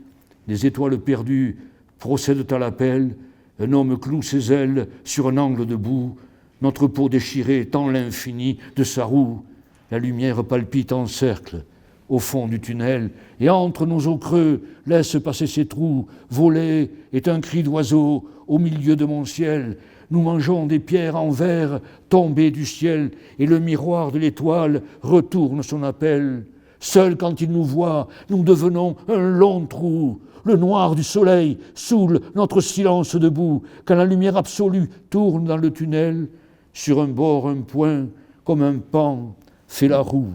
des étoiles perdues procèdent à l'appel. Un homme cloue ses ailes sur un angle debout. Notre peau déchirée tend l'infini de sa roue. La lumière palpite en cercle au fond du tunnel, et entre nos os creux laisse passer ses trous. Voler est un cri d'oiseau au milieu de mon ciel. Nous mangeons des pierres en verre tombées du ciel, et le miroir de l'étoile retourne son appel. Seul quand il nous voit, nous devenons un long trou. Le noir du soleil saoule notre silence debout. Quand la lumière absolue tourne dans le tunnel, sur un bord, un point, comme un pan, fait la roue.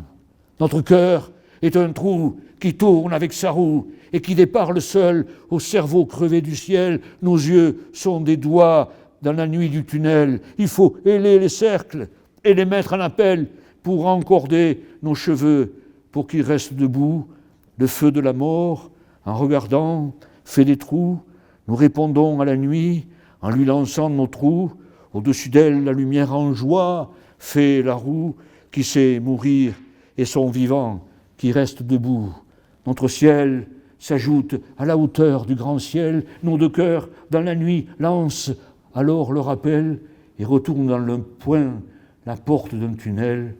Notre cœur est un trou qui tourne avec sa roue et qui déparle seul au cerveau crevé du ciel. Nos yeux sont des doigts dans la nuit du tunnel. Il faut héler les cercles et les mettre en appel pour encorder nos cheveux pour qu'ils restent debout. Le feu de la mort, en regardant, fait des trous. Nous répondons à la nuit en lui lançant nos trous. Au-dessus d'elle, la lumière en joie fait la roue qui sait mourir et son vivant qui reste debout. Notre ciel s'ajoute à la hauteur du grand ciel. Nos 2 cœurs, dans la nuit, lancent alors le rappel et retournent dans le point, la porte d'un tunnel.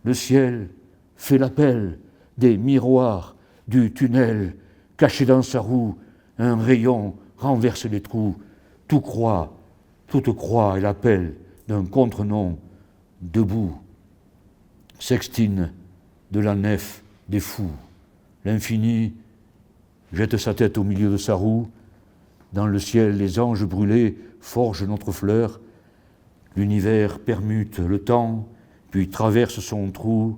Le ciel fait l'appel des miroirs du tunnel. Caché dans sa roue, un rayon renverse les trous. Toute croix est l'appel d'un contre-nom debout. Sextine de la nef des fous. L'infini jette sa tête au milieu de sa roue. Dans le ciel, les anges brûlés forgent notre fleur. L'univers permute le temps, puis traverse son trou.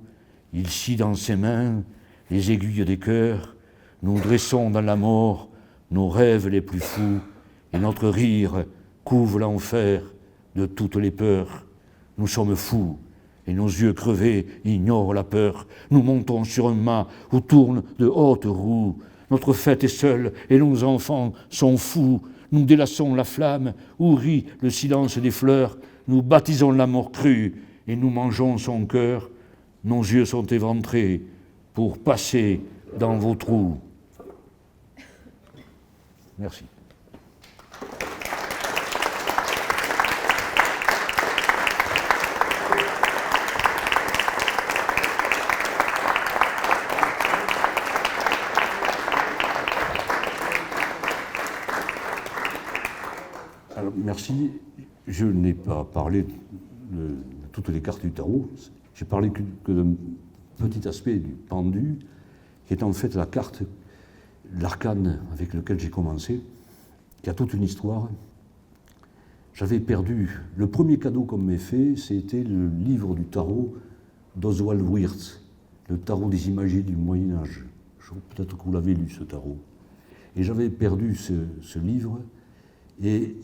Il scie dans ses mains les aiguilles des cœurs. Nous dressons dans la mort nos rêves les plus fous, et notre rire couvre l'enfer de toutes les peurs. Nous sommes fous, et nos yeux crevés ignorent la peur. Nous montons sur un mât où tournent de hautes roues. Notre fête est seule, et nos enfants sont fous. Nous délaçons la flamme où rit le silence des fleurs. Nous baptisons la mort crue, et nous mangeons son cœur, nos yeux sont éventrés pour passer dans vos trous. Merci. Alors, merci. Je n'ai pas parlé de toutes les cartes du tarot. J'ai parlé que d'un petit aspect du pendu, qui est en fait la carte, l'arcane avec lequel j'ai commencé, qui a toute une histoire. J'avais perdu. Le premier cadeau qu'on m'ait fait, c'était le livre du tarot d'Oswald Wirth, le tarot des imagiers du Moyen-Âge. Peut-être que vous l'avez lu, ce tarot. Et j'avais perdu ce livre et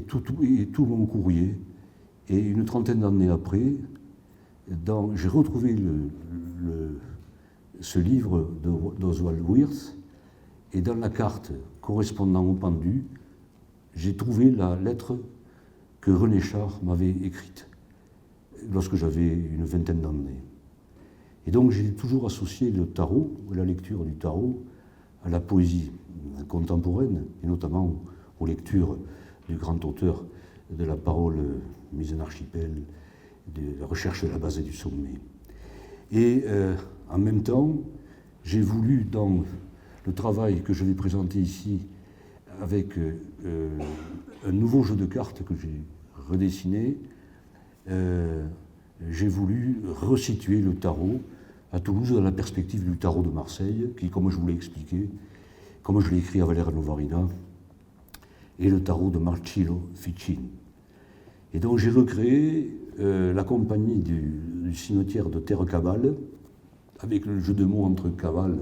tout mon courrier. Et une trentaine d'années après, j'ai retrouvé ce livre d'Oswald Wirth, et dans la carte correspondant au pendu, j'ai trouvé la lettre que René Char m'avait écrite lorsque j'avais une vingtaine d'années. Et donc j'ai toujours associé le tarot, la lecture du tarot, à la poésie contemporaine, et notamment aux lectures du grand auteur de la parole mise en archipel, de la recherche de la base et du sommet. Et en même temps, j'ai voulu, dans le travail que je vais présenter ici, avec un nouveau jeu de cartes que j'ai redessiné, j'ai voulu resituer le tarot à Toulouse dans la perspective du tarot de Marseille, qui, comme je vous l'ai expliqué, comme je l'ai écrit à Valère Novarina, est le tarot de Marcello Ficini. Et donc j'ai recréé la compagnie du cimetière de Terre Cabale, avec le jeu de mots entre Cabale,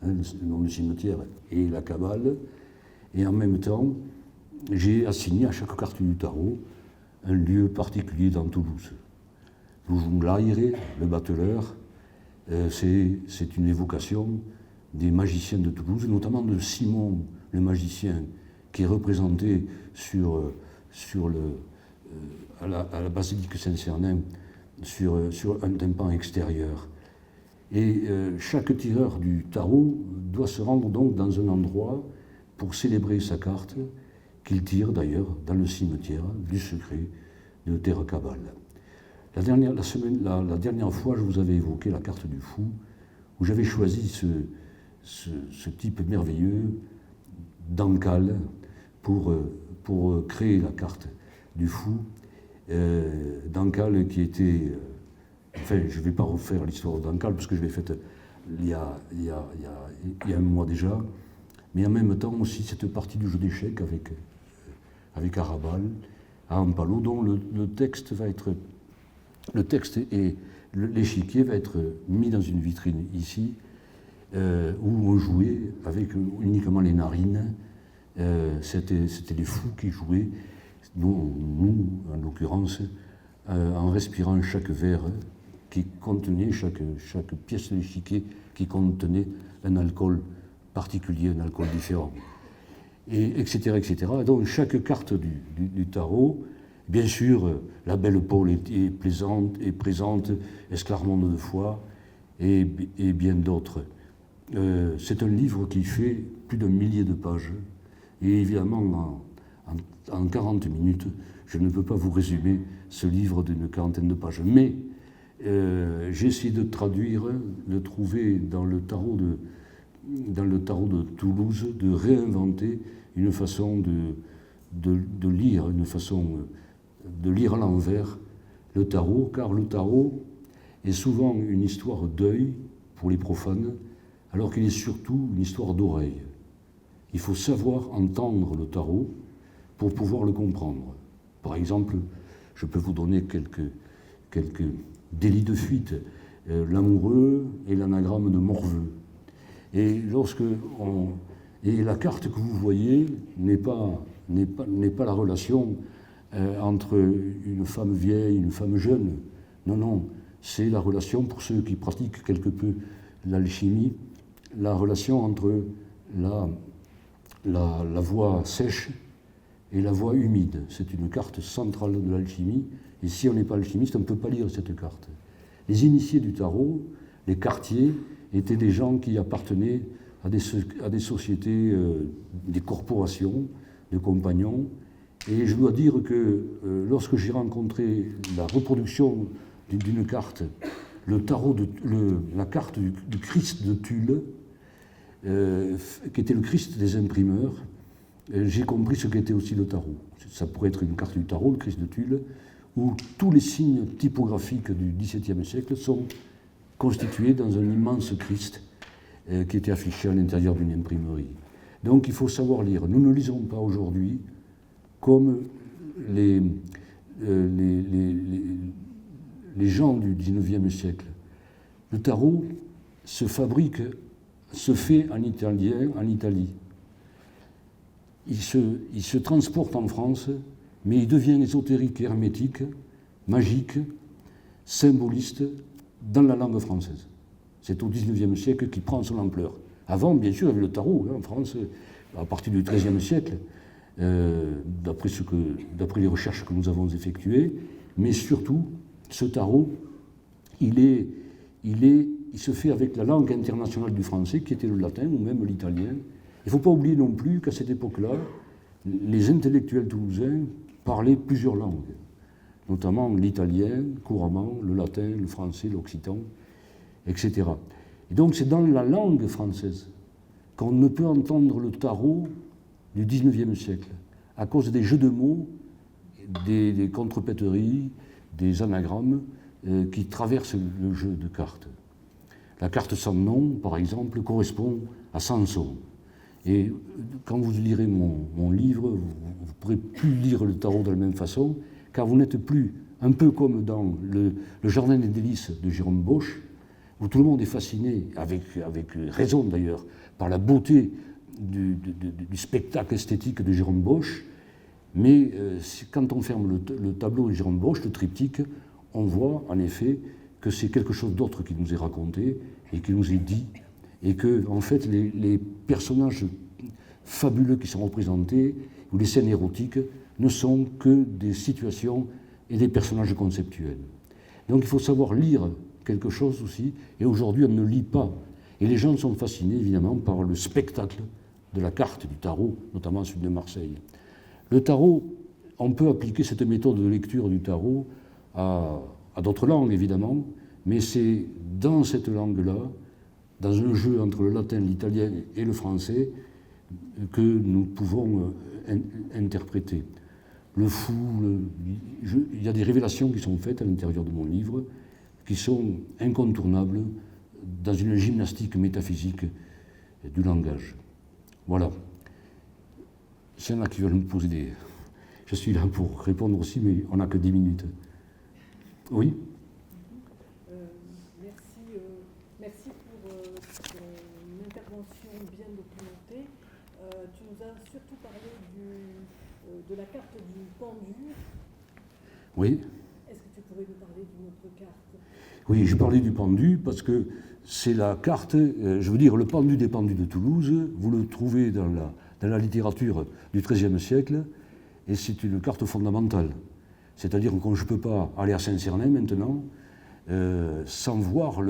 hein, le nom du cimetière, et la Cabale, et en même temps, j'ai assigné à chaque carte du tarot un lieu particulier dans Toulouse. L'Oujumlaire, le battleur, c'est une évocation des magiciens de Toulouse, notamment de Simon le magicien, qui est représenté à la basilique Saint-Cernin sur un tympan extérieur. Et chaque tireur du tarot doit se rendre donc dans un endroit pour célébrer sa carte, qu'il tire d'ailleurs dans le cimetière du secret de Terre Cabale. La dernière fois, je vous avais évoqué la carte du fou, où j'avais choisi ce type merveilleux d'Ancal pour créer la carte du fou. D'Ancal qui était... Enfin, je ne vais pas refaire l'histoire d'Ancal, parce que je l'ai faite il y a un mois déjà, mais en même temps aussi cette partie du jeu d'échecs avec Arabal, à Ampalo, dont le texte et l'échiquier va être mis dans une vitrine ici, où on jouait avec uniquement les narines. C'était les fous qui jouaient, nous en l'occurrence, en respirant chaque verre qui contenait, chaque pièce de l'échiquier qui contenait un alcool particulier, un alcool différent, et etc., etc. Donc chaque carte du tarot, bien sûr, la belle Paule est présente, Esclarmonde de Foix, et bien d'autres. C'est un livre qui fait plus d'un millier de pages, et évidemment, en 40 minutes, je ne peux pas vous résumer ce livre d'une quarantaine de pages. Mais j'ai essayé de traduire, de trouver dans le tarot de Toulouse, de réinventer une façon de lire, une façon de lire à l'envers le tarot, car le tarot est souvent une histoire d'œil pour les profanes, alors qu'il est surtout une histoire d'oreille. Il faut savoir entendre le tarot pour pouvoir le comprendre. Par exemple, je peux vous donner quelques délits de fuite, l'amoureux et l'anagramme de Morveux. Et et la carte que vous voyez n'est pas la relation entre une femme vieille et une femme jeune. Non, c'est la relation, pour ceux qui pratiquent quelque peu l'alchimie, la relation entre la voie sèche et la voie humide. C'est une carte centrale de l'alchimie Et si on n'est pas alchimiste, on ne peut pas lire cette carte. Les initiés du tarot, les quartiers, étaient des gens qui appartenaient à des sociétés, des corporations de compagnons. Et je dois dire que lorsque j'ai rencontré la reproduction d'une carte, le tarot la carte du Christ de Tulle, qui était le Christ des imprimeurs, j'ai compris ce qu'était aussi le tarot. Ça pourrait être une carte du tarot, le Christ de Tulle, où tous les signes typographiques du XVIIe siècle sont constitués dans un immense Christ qui était affiché à l'intérieur d'une imprimerie. Donc il faut savoir lire. Nous ne lisons pas aujourd'hui comme les gens du XIXe siècle. Le tarot se fait en italien, en Italie. Il se transporte en France, mais il devient ésotérique, hermétique, magique, symboliste dans la langue française. C'est au XIXe siècle qu'il prend son ampleur. Avant, bien sûr, il y avait le tarot en France, à partir du XIIIe siècle, d'après les recherches que nous avons effectuées, mais surtout, ce tarot, il se fait avec la langue internationale du français, qui était le latin ou même l'italien. Il ne faut pas oublier non plus qu'à cette époque-là, les intellectuels toulousains parlaient plusieurs langues, notamment l'italien, couramment, le latin, le français, l'occitan, etc. Et donc c'est dans la langue française qu'on ne peut entendre le tarot du XIXe siècle, à cause des jeux de mots, des contrepéteries, des anagrammes qui traversent le jeu de cartes. La carte sans nom, par exemple, correspond à Samson. Et quand vous lirez mon livre, vous ne pourrez plus lire le tarot de la même façon, car vous n'êtes plus, un peu comme dans le Jardin des délices de Jérôme Bosch, où tout le monde est fasciné, avec raison d'ailleurs, par la beauté du spectacle esthétique de Jérôme Bosch, mais quand on ferme le tableau de Jérôme Bosch, le triptyque, on voit en effet que c'est quelque chose d'autre qui nous est raconté et qui nous est dit, et que en fait les personnages fabuleux qui sont représentés, ou les scènes érotiques, ne sont que des situations et des personnages conceptuels. Donc il faut savoir lire quelque chose aussi, et aujourd'hui on ne lit pas. Et les gens sont fascinés évidemment par le spectacle de la carte du tarot, notamment celui de Marseille. Le tarot, on peut appliquer cette méthode de lecture du tarot à d'autres langues évidemment, mais c'est dans cette langue-là, dans un jeu entre le latin, l'italien et le français, que nous pouvons interpréter. Le fou, il y a des révélations qui sont faites à l'intérieur de mon livre, qui sont incontournables dans une gymnastique métaphysique du langage. Voilà. S'il y en a qui veulent me poser des... Je suis là pour répondre aussi, mais on n'a que 10 minutes. Oui ? Merci pour ton intervention bien documentée. Tu nous as surtout parlé de la carte du pendu. Oui. Est-ce que tu pourrais nous parler d'une autre carte ? Oui, je parlais du pendu parce que c'est la carte, je veux dire, le pendu des pendus de Toulouse, vous le trouvez dans la littérature du XIIIe siècle, et c'est une carte fondamentale. C'est-à-dire que je ne peux pas aller à Saint-Cernin maintenant sans voir,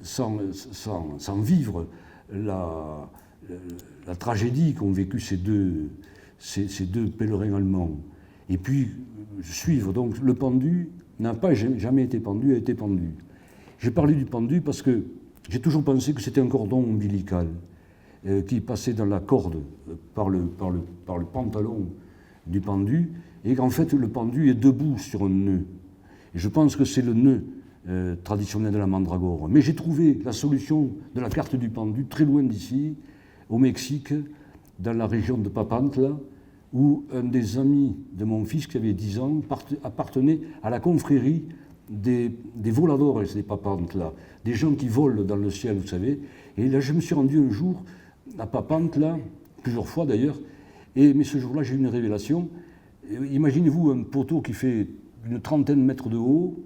sans vivre la tragédie qu'ont vécu ces deux pèlerins allemands. Et puis suivre. Donc le pendu n'a pas jamais été pendu, a été pendu. J'ai parlé du pendu parce que j'ai toujours pensé que c'était un cordon ombilical qui passait dans la corde par le pantalon du pendu, et qu'en fait le pendu est debout sur un nœud. Et je pense que c'est le nœud traditionnel de la mandragore. Mais j'ai trouvé la solution de la carte du pendu très loin d'ici, au Mexique, dans la région de Papantla, où un des amis de mon fils, qui avait 10 ans, appartenait à la confrérie des voladores, des Papantla, des gens qui volent dans le ciel, vous savez. Et là, je me suis rendu un jour à Papantla, plusieurs fois d'ailleurs, mais ce jour-là, j'ai eu une révélation. Imaginez-vous un poteau qui fait une trentaine de mètres de haut,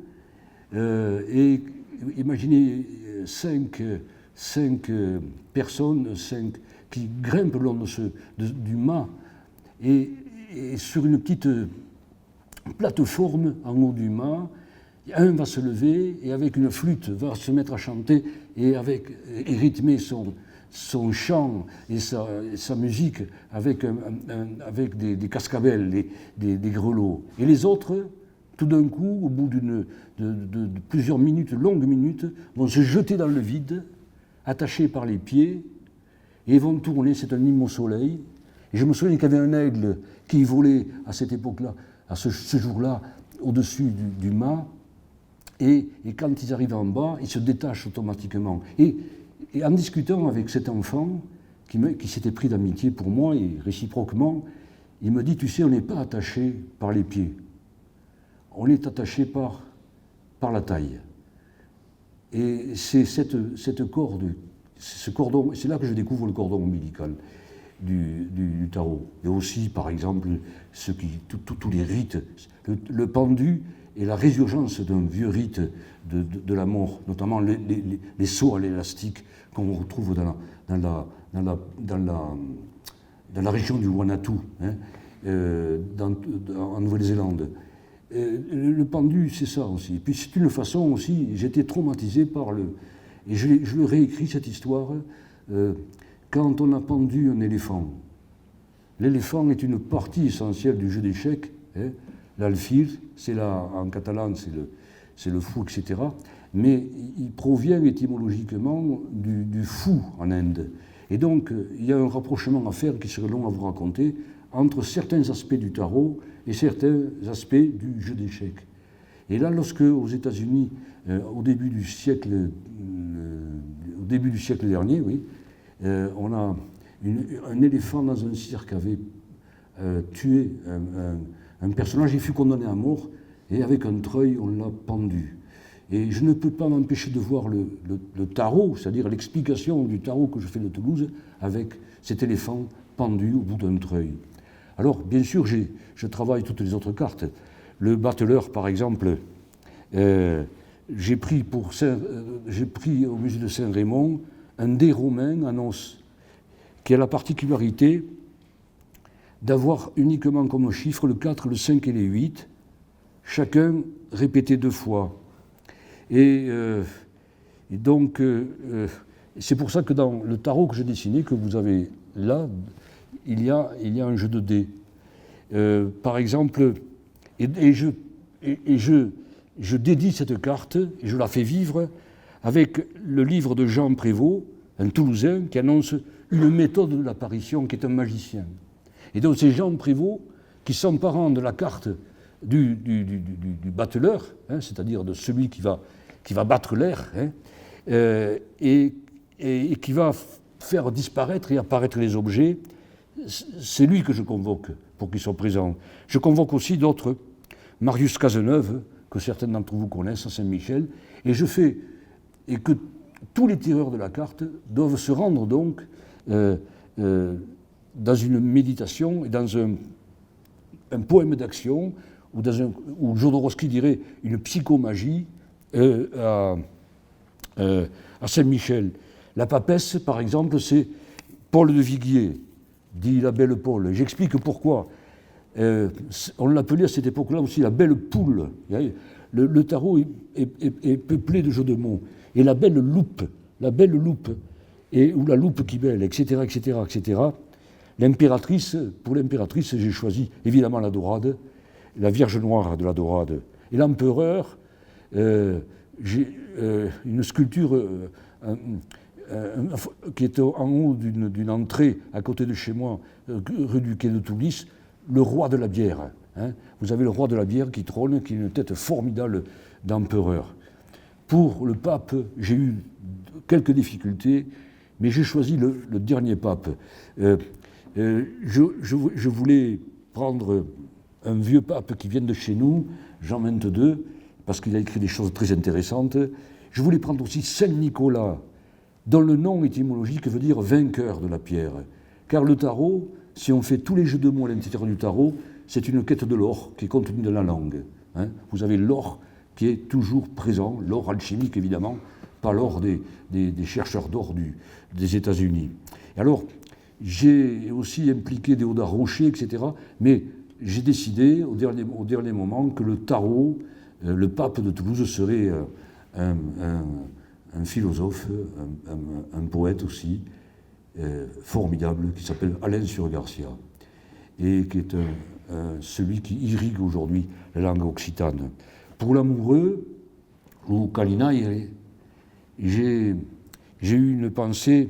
et imaginez cinq personnes qui grimpent le long du mât, et sur une petite plateforme en haut du mât. Un va se lever et avec une flûte va se mettre à chanter et rythmer son chant et sa musique avec des cascabels, des grelots. Et les autres, tout d'un coup, au bout de plusieurs minutes, longues minutes, vont se jeter dans le vide, attachés par les pieds, et vont tourner. C'est un hymne au soleil. Et je me souviens qu'il y avait un aigle qui volait à cette époque-là, à ce jour-là, au-dessus du mât. Et quand ils arrivent en bas, ils se détachent automatiquement. Et en discutant avec cet enfant, qui s'était pris d'amitié pour moi, et réciproquement, il me dit, tu sais, on n'est pas attaché par les pieds. On est attaché par la taille. Et c'est cette corde, ce cordon, c'est là que je découvre le cordon ombilical du tarot. Et aussi, par exemple, tous les rites, le pendu et la résurgence d'un vieux rite de la mort, notamment les sauts à l'élastique qu'on retrouve dans la région du Vanuatu, en Nouvelle-Zélande. Le pendu, c'est ça aussi. Et puis c'est une façon aussi, j'étais traumatisé par et je le réécris cette histoire, quand on a pendu un éléphant. L'éléphant est une partie essentielle du jeu d'échecs. L'alfil, en catalan, c'est le fou, etc. Mais il provient étymologiquement du fou en Inde. Et donc, il y a un rapprochement à faire qui serait long à vous raconter entre certains aspects du tarot et certains aspects du jeu d'échecs. Et là, lorsque, aux États-Unis, au début du siècle dernier, oui, on a un éléphant dans un cirque avait tué un personnage, il fut condamné à mort, et avec un treuil, on l'a pendu. Et je ne peux pas m'empêcher de voir le tarot, c'est-à-dire l'explication du tarot que je fais de Toulouse, avec cet éléphant pendu au bout d'un treuil. Alors, bien sûr, je travaille toutes les autres cartes. Le battleur, par exemple, j'ai pris au musée de Saint-Raymond un dé romain en os, qui a la particularité d'avoir uniquement comme chiffre le 4, le 5 et les 8, chacun répété 2 fois. Et donc, c'est pour ça que dans le tarot que j'ai dessiné, que vous avez là, il y a un jeu de dés. Par exemple, je dédie cette carte, et je la fais vivre avec le livre de Jean Prévost, un Toulousain, qui annonce une méthode de l'apparition, qui est un magicien. Et donc c'est Jean Prévost qui s'emparant de la carte du battleur, c'est-à-dire de celui qui va battre l'air, et qui va faire disparaître et apparaître les objets. C'est lui que je convoque pour qu'il soit présent. Je convoque aussi d'autres, Marius Cazeneuve, que certains d'entre vous connaissent, à Saint-Michel, et que tous les tireurs de la carte doivent se rendre donc dans une méditation et dans un poème d'action, ou Jodorowsky dirait une psychomagie à Saint-Michel. La papesse, par exemple, c'est Paul de Viguier, dit la belle Paul. J'explique pourquoi. On l'appelait à cette époque-là aussi la belle poule. Le tarot est peuplé de jeux de mots. Et la belle loupe, ou la loupe qui belle, etc., etc., etc. Pour l'impératrice, j'ai choisi évidemment la dorade, la Vierge Noire de la dorade. Et l'empereur, j'ai une sculpture qui est en haut d'une entrée à côté de chez moi, rue du Quai de Toulis, le roi de la bière. Vous avez le roi de la bière qui trône, qui a une tête formidable d'empereur. Pour le pape, j'ai eu quelques difficultés, mais j'ai choisi le dernier pape. Je voulais prendre un vieux pape qui vient de chez nous, Jean XXII, parce qu'il a écrit des choses très intéressantes. Je voulais prendre aussi Saint Nicolas, dont le nom étymologique veut dire vainqueur de la pierre. Car le tarot, si on fait tous les jeux de mots à l'intérieur du tarot, c'est une quête de l'or qui est contenue dans la langue. Vous avez l'or qui est toujours présent, l'or alchimique évidemment, pas l'or des chercheurs d'or des États-Unis. Et alors, j'ai aussi impliqué Déodat Rocher, etc. Mais j'ai décidé au dernier moment que le tarot, le pape de Toulouse serait un philosophe, un poète aussi, formidable, qui s'appelle Alain Sur-Garcia, et qui est celui qui irrigue aujourd'hui la langue occitane. Pour l'amoureux, ou Kalinaï, j'ai eu une pensée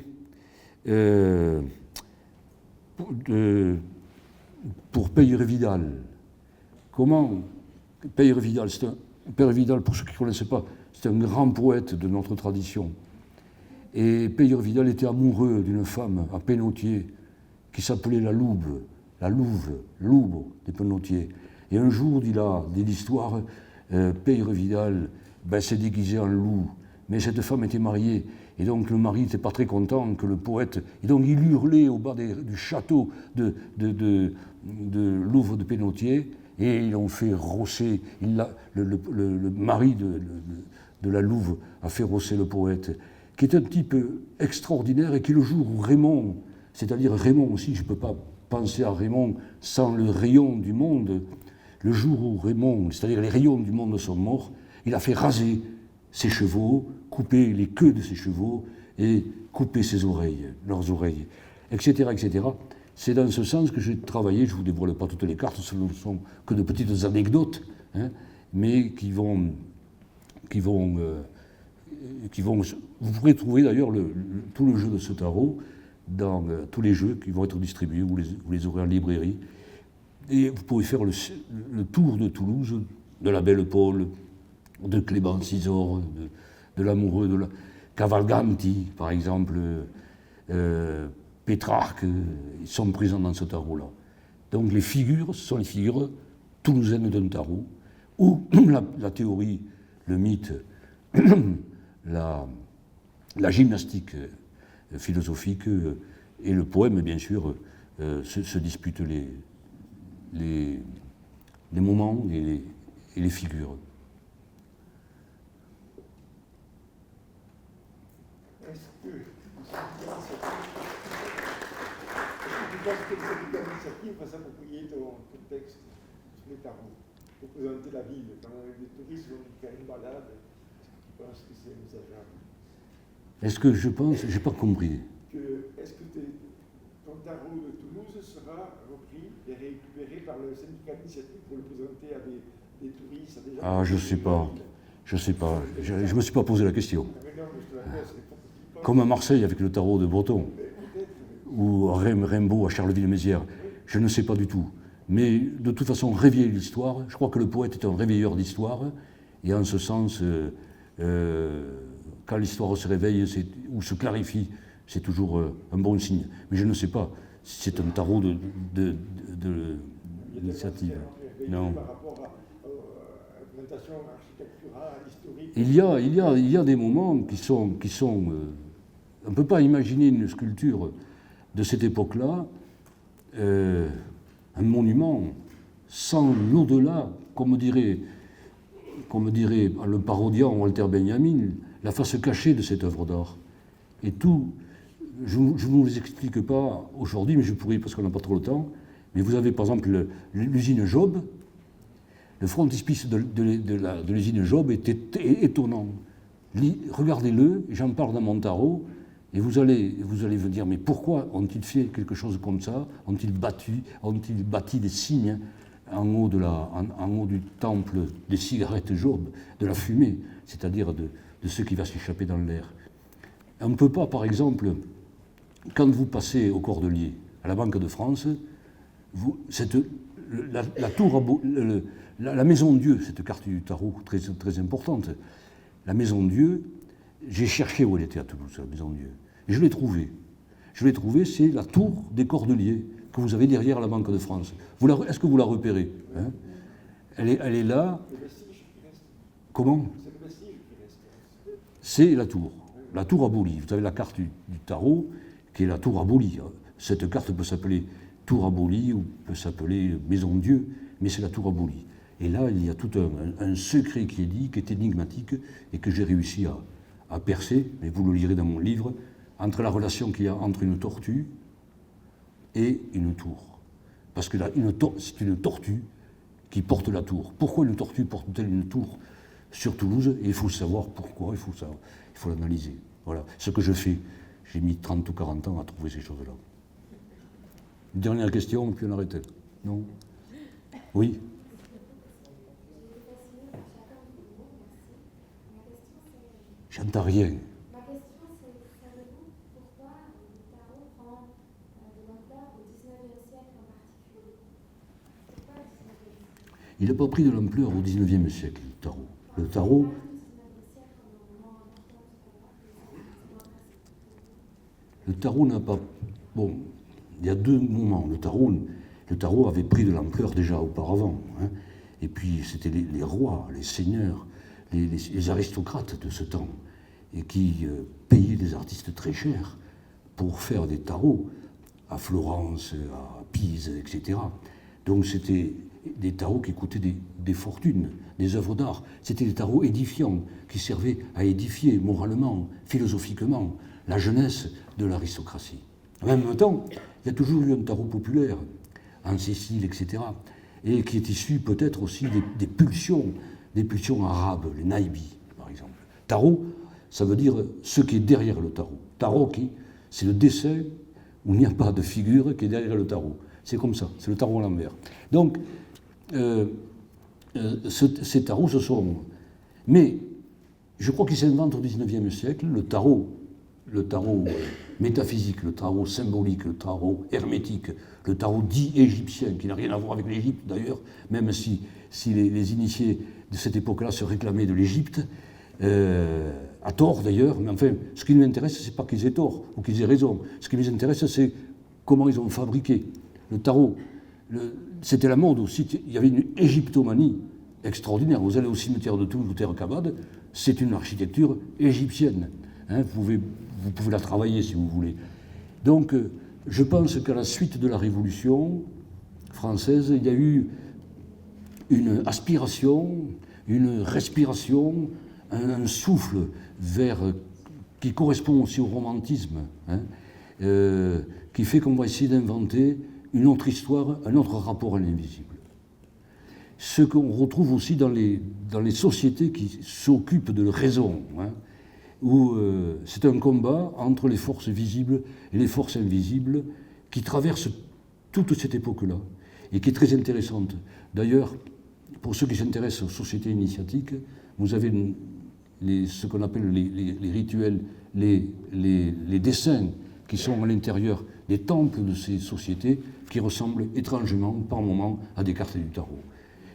pour Peyre Vidal. Comment Peyre Vidal, Peyre Vidal, pour ceux qui ne connaissent pas, c'est un grand poète de notre tradition. Et Peyre Vidal était amoureux d'une femme à Pénautier qui s'appelait la Louve des Pénautiers. Et un jour, dit l'histoire, Peyre Vidal s'est déguisé en loup, mais cette femme était mariée. Et donc le mari n'était pas très content que le poète... Et donc il hurlait au bas du château de Louvre de Pénautier, et ils l'ont fait rosser. Le mari de la Louve a fait rosser le poète, qui est un type extraordinaire, et qui le jour où Raymond, c'est-à-dire Raymond aussi, je ne peux pas penser à Raymond sans le rayon du monde, le jour où Raymond, c'est-à-dire les rayons du monde sont morts, il a fait raser ses chevaux, couper les queues de ses chevaux et couper leurs oreilles, etc., etc. C'est dans ce sens que j'ai travaillé. Je ne vous dévoile pas toutes les cartes, ce ne sont que de petites anecdotes, mais qui vont. Vous pourrez trouver d'ailleurs tout le jeu de ce tarot dans tous les jeux qui vont être distribués, vous les aurez en librairie. Et vous pouvez faire le tour de Toulouse, de la Belle Paule, de Clémence Isor, de l'amoureux, de la Cavalganti, par exemple, Pétrarque, ils sont présents dans ce tarot-là. Donc les figures, ce sont les figures toulousaines d'un tarot, où la théorie, le mythe, la gymnastique philosophique et le poème, bien sûr, se disputent les moments et les figures. Est-ce que tu penses que cette initiative va s'approprier ton texte sur les tarots pour présenter la ville? Quand les touristes vont faire une balade, est-ce que tu penses que c'est envisageable? Est-ce que je pense? Je n'ai pas compris. Est-ce que ton tarot de Toulouse sera repris et récupéré par le syndicat d'initiative pour le présenter à des touristes, à des gens? Ah, je ne sais pas. Je ne sais pas. Je ne me suis pas posé la question. Comme à Marseille avec le tarot de Breton, ou à Rimbaud à Charleville-Mézières. Je ne sais pas du tout. Mais de toute façon, réveiller l'histoire, je crois que le poète est un réveilleur d'histoire, et en ce sens, quand l'histoire se réveille ou se clarifie, c'est toujours un bon signe. Mais je ne sais pas si c'est un tarot de l'initiative. Non. Par rapport à l'implantation architecturale, historique. Il y a des moments qui sont on ne peut pas imaginer une sculpture de cette époque-là, un monument, sans l'au-delà, comme dirait le parodiant Walter Benjamin, la face cachée de cette œuvre d'art. Et tout, je ne vous explique pas aujourd'hui, mais je pourrais parce qu'on n'a pas trop le temps, mais vous avez par exemple l'usine Job, le frontispice de l'usine Job était étonnant. Regardez-le, j'en parle dans mon tarot, et vous allez vous dire, mais pourquoi ont-ils fait quelque chose comme ça? Ont-ils bâti des signes en haut du temple des cigarettes Job, de la fumée, c'est-à-dire de ce qui va s'échapper dans l'air? On ne peut pas, par exemple, quand vous passez au Cordelier, à la Banque de France, la tour, la Maison de Dieu, cette carte du tarot très, très importante, la Maison de Dieu, j'ai cherché où elle était à Toulouse, la Maison de Dieu. Et je l'ai trouvée. C'est la tour des Cordeliers que vous avez derrière la Banque de France. Est-ce que vous la repérez, hein? Elle est là. Comment? C'est la tour abolie. Vous avez la carte du tarot qui est la tour abolie. Cette carte peut s'appeler tour abolie ou peut s'appeler Maison de Dieu, mais c'est la tour abolie. Et là, il y a tout un secret qui est dit, qui est énigmatique et que j'ai réussi à percer, mais vous le lirez dans mon livre, entre la relation qu'il y a entre une tortue et une tour. parce que c'est une tortue qui porte la tour. Pourquoi une tortue porte-t-elle une tour sur Toulouse? Et il faut savoir pourquoi, il faut l'analyser. Voilà, ce que je fais. J'ai mis 30 ou 40 ans à trouver ces choses-là. Une dernière question, puis on arrête. Non? Oui? J'entends rien. Ma question, c'est, savez-vous pourquoi le tarot prend de l'ampleur au XIXe siècle en particulier? Pourquoi le XIXe siècle? Il n'a pas pris de l'ampleur au XIXe siècle, le tarot. Le tarot... Le tarot n'a pas... Bon, il y a deux moments. Le tarot avait pris de l'ampleur déjà auparavant. Hein. Et puis, c'était les rois, les seigneurs, les aristocrates de ce temps, et qui payaient des artistes très chers pour faire des tarots à Florence, à Pise, etc. Donc, c'était des tarots qui coûtaient des fortunes, des œuvres d'art. C'était des tarots édifiants, qui servaient à édifier moralement, philosophiquement, la jeunesse de l'aristocratie. En même temps, il y a toujours eu un tarot populaire, en Sicile, etc., et qui est issu peut-être aussi des pulsions arabes, les naïbis, par exemple. Tarot, ça veut dire ce qui est derrière le tarot. Tarot, c'est le dessin où il n'y a pas de figure qui est derrière le tarot. C'est comme ça, c'est le tarot à l'envers. Donc, ces tarots, ce sont... Mais je crois qu'ils s'inventent au XIXe siècle, le tarot métaphysique, le tarot symbolique, le tarot hermétique, le tarot dit égyptien, qui n'a rien à voir avec l'Égypte d'ailleurs, même si les initiés de cette époque-là se réclamaient de l'Égypte, à tort d'ailleurs, mais enfin, ce qui nous intéresse, c'est pas qu'ils aient tort ou qu'ils aient raison. Ce qui nous intéresse, c'est comment ils ont fabriqué le tarot. C'était la mode aussi, il y avait une égyptomanie extraordinaire. Vous allez au cimetière de Toulouse ou Terre-Cabade, c'est une architecture égyptienne. Hein, vous pouvez la travailler si vous voulez. Donc, je pense qu'à la suite de la Révolution française, il y a eu une aspiration, une respiration, un souffle qui correspond aussi au romantisme, hein, qui fait qu'on va essayer d'inventer une autre histoire, un autre rapport à l'invisible. Ce qu'on retrouve aussi dans les sociétés qui s'occupent de la raison, hein, où c'est un combat entre les forces visibles et les forces invisibles qui traversent toute cette époque-là et qui est très intéressante. D'ailleurs, pour ceux qui s'intéressent aux sociétés initiatiques, vous avez ce qu'on appelle les rituels, les dessins qui sont à l'intérieur des temples de ces sociétés qui ressemblent étrangement, par moments, à des cartes du tarot.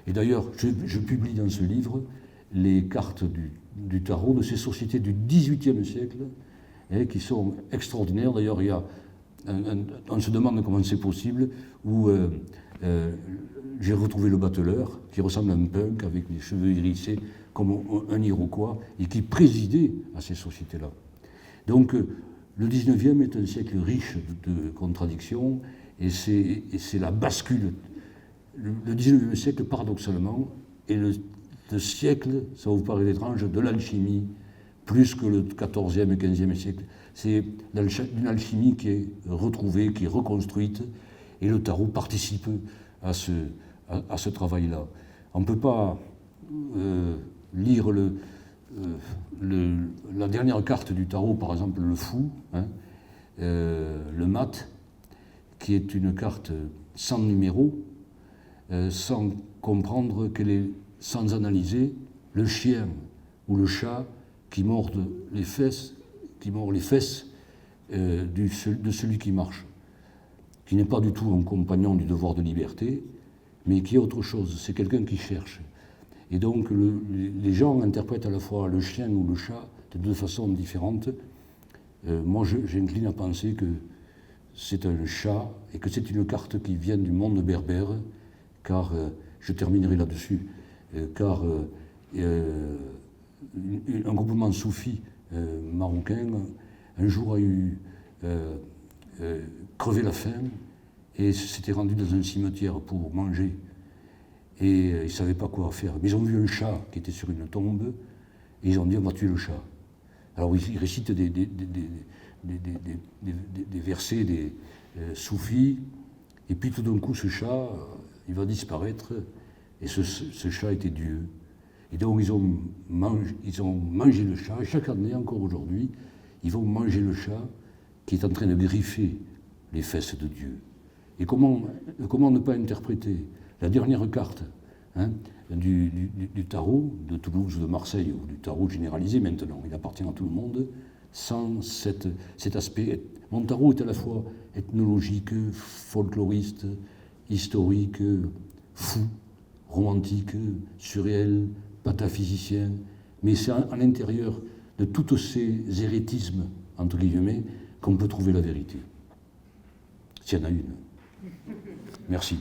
Et d'ailleurs, je publie dans ce livre les cartes du tarot de ces sociétés du XVIIIe siècle, qui sont extraordinaires. D'ailleurs, on se demande comment c'est possible, où j'ai retrouvé le battleur, qui ressemble à un punk, avec les cheveux hérissés, comme un Iroquois, et qui présidait à ces sociétés-là. Donc, le XIXe est un siècle riche de contradictions, et c'est la bascule. Le XIXe siècle, paradoxalement, est le siècle, ça vous paraît étrange, de l'alchimie, plus que le XIVe et XVe siècle. C'est une alchimie qui est retrouvée, qui est reconstruite, et le tarot participe à ce travail-là. On ne peut pas lire la dernière carte du tarot, par exemple le fou, hein, le mat, qui est une carte sans numéro, sans comprendre qu'elle est, sans analyser, le chien ou le chat qui mord les fesses de celui qui marche, qui n'est pas du tout un compagnon du devoir de liberté, mais qui est autre chose, c'est quelqu'un qui cherche. Et donc les gens interprètent à la fois le chien ou le chat de deux façons différentes. Moi, j'incline à penser que c'est un chat et que c'est une carte qui vient du monde berbère, car, je terminerai là-dessus, car un groupement soufi marocain un jour a eu crevé la faim et s'était rendu dans un cimetière pour manger. Et ils ne savaient pas quoi faire. Mais ils ont vu un chat qui était sur une tombe et ils ont dit on va tuer le chat. Alors ils récitent des versets, des soufis, Et puis tout d'un coup, ce chat, il va disparaître, et ce chat était Dieu. Et donc ils ont mangé le chat, et chaque année, encore aujourd'hui, ils vont manger le chat qui est en train de griffer les fesses de Dieu. Et comment ne pas interpréter la dernière carte du tarot de Toulouse ou de Marseille, ou du tarot généralisé maintenant, il appartient à tout le monde, sans cet aspect. Mon tarot est à la fois ethnologique, folkloriste, historique, fou, romantique, surréel, pataphysicien, mais c'est à l'intérieur de tous ces hérétismes, entre guillemets, qu'on peut trouver la vérité. S'il y en a une. Merci.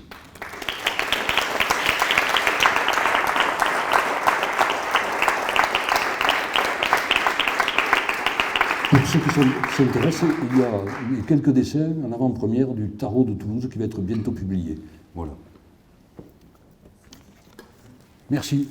Pour ceux qui s'intéressent, il y a quelques dessins en avant-première du tarot de Toulouse qui va être bientôt publié. Voilà. Merci.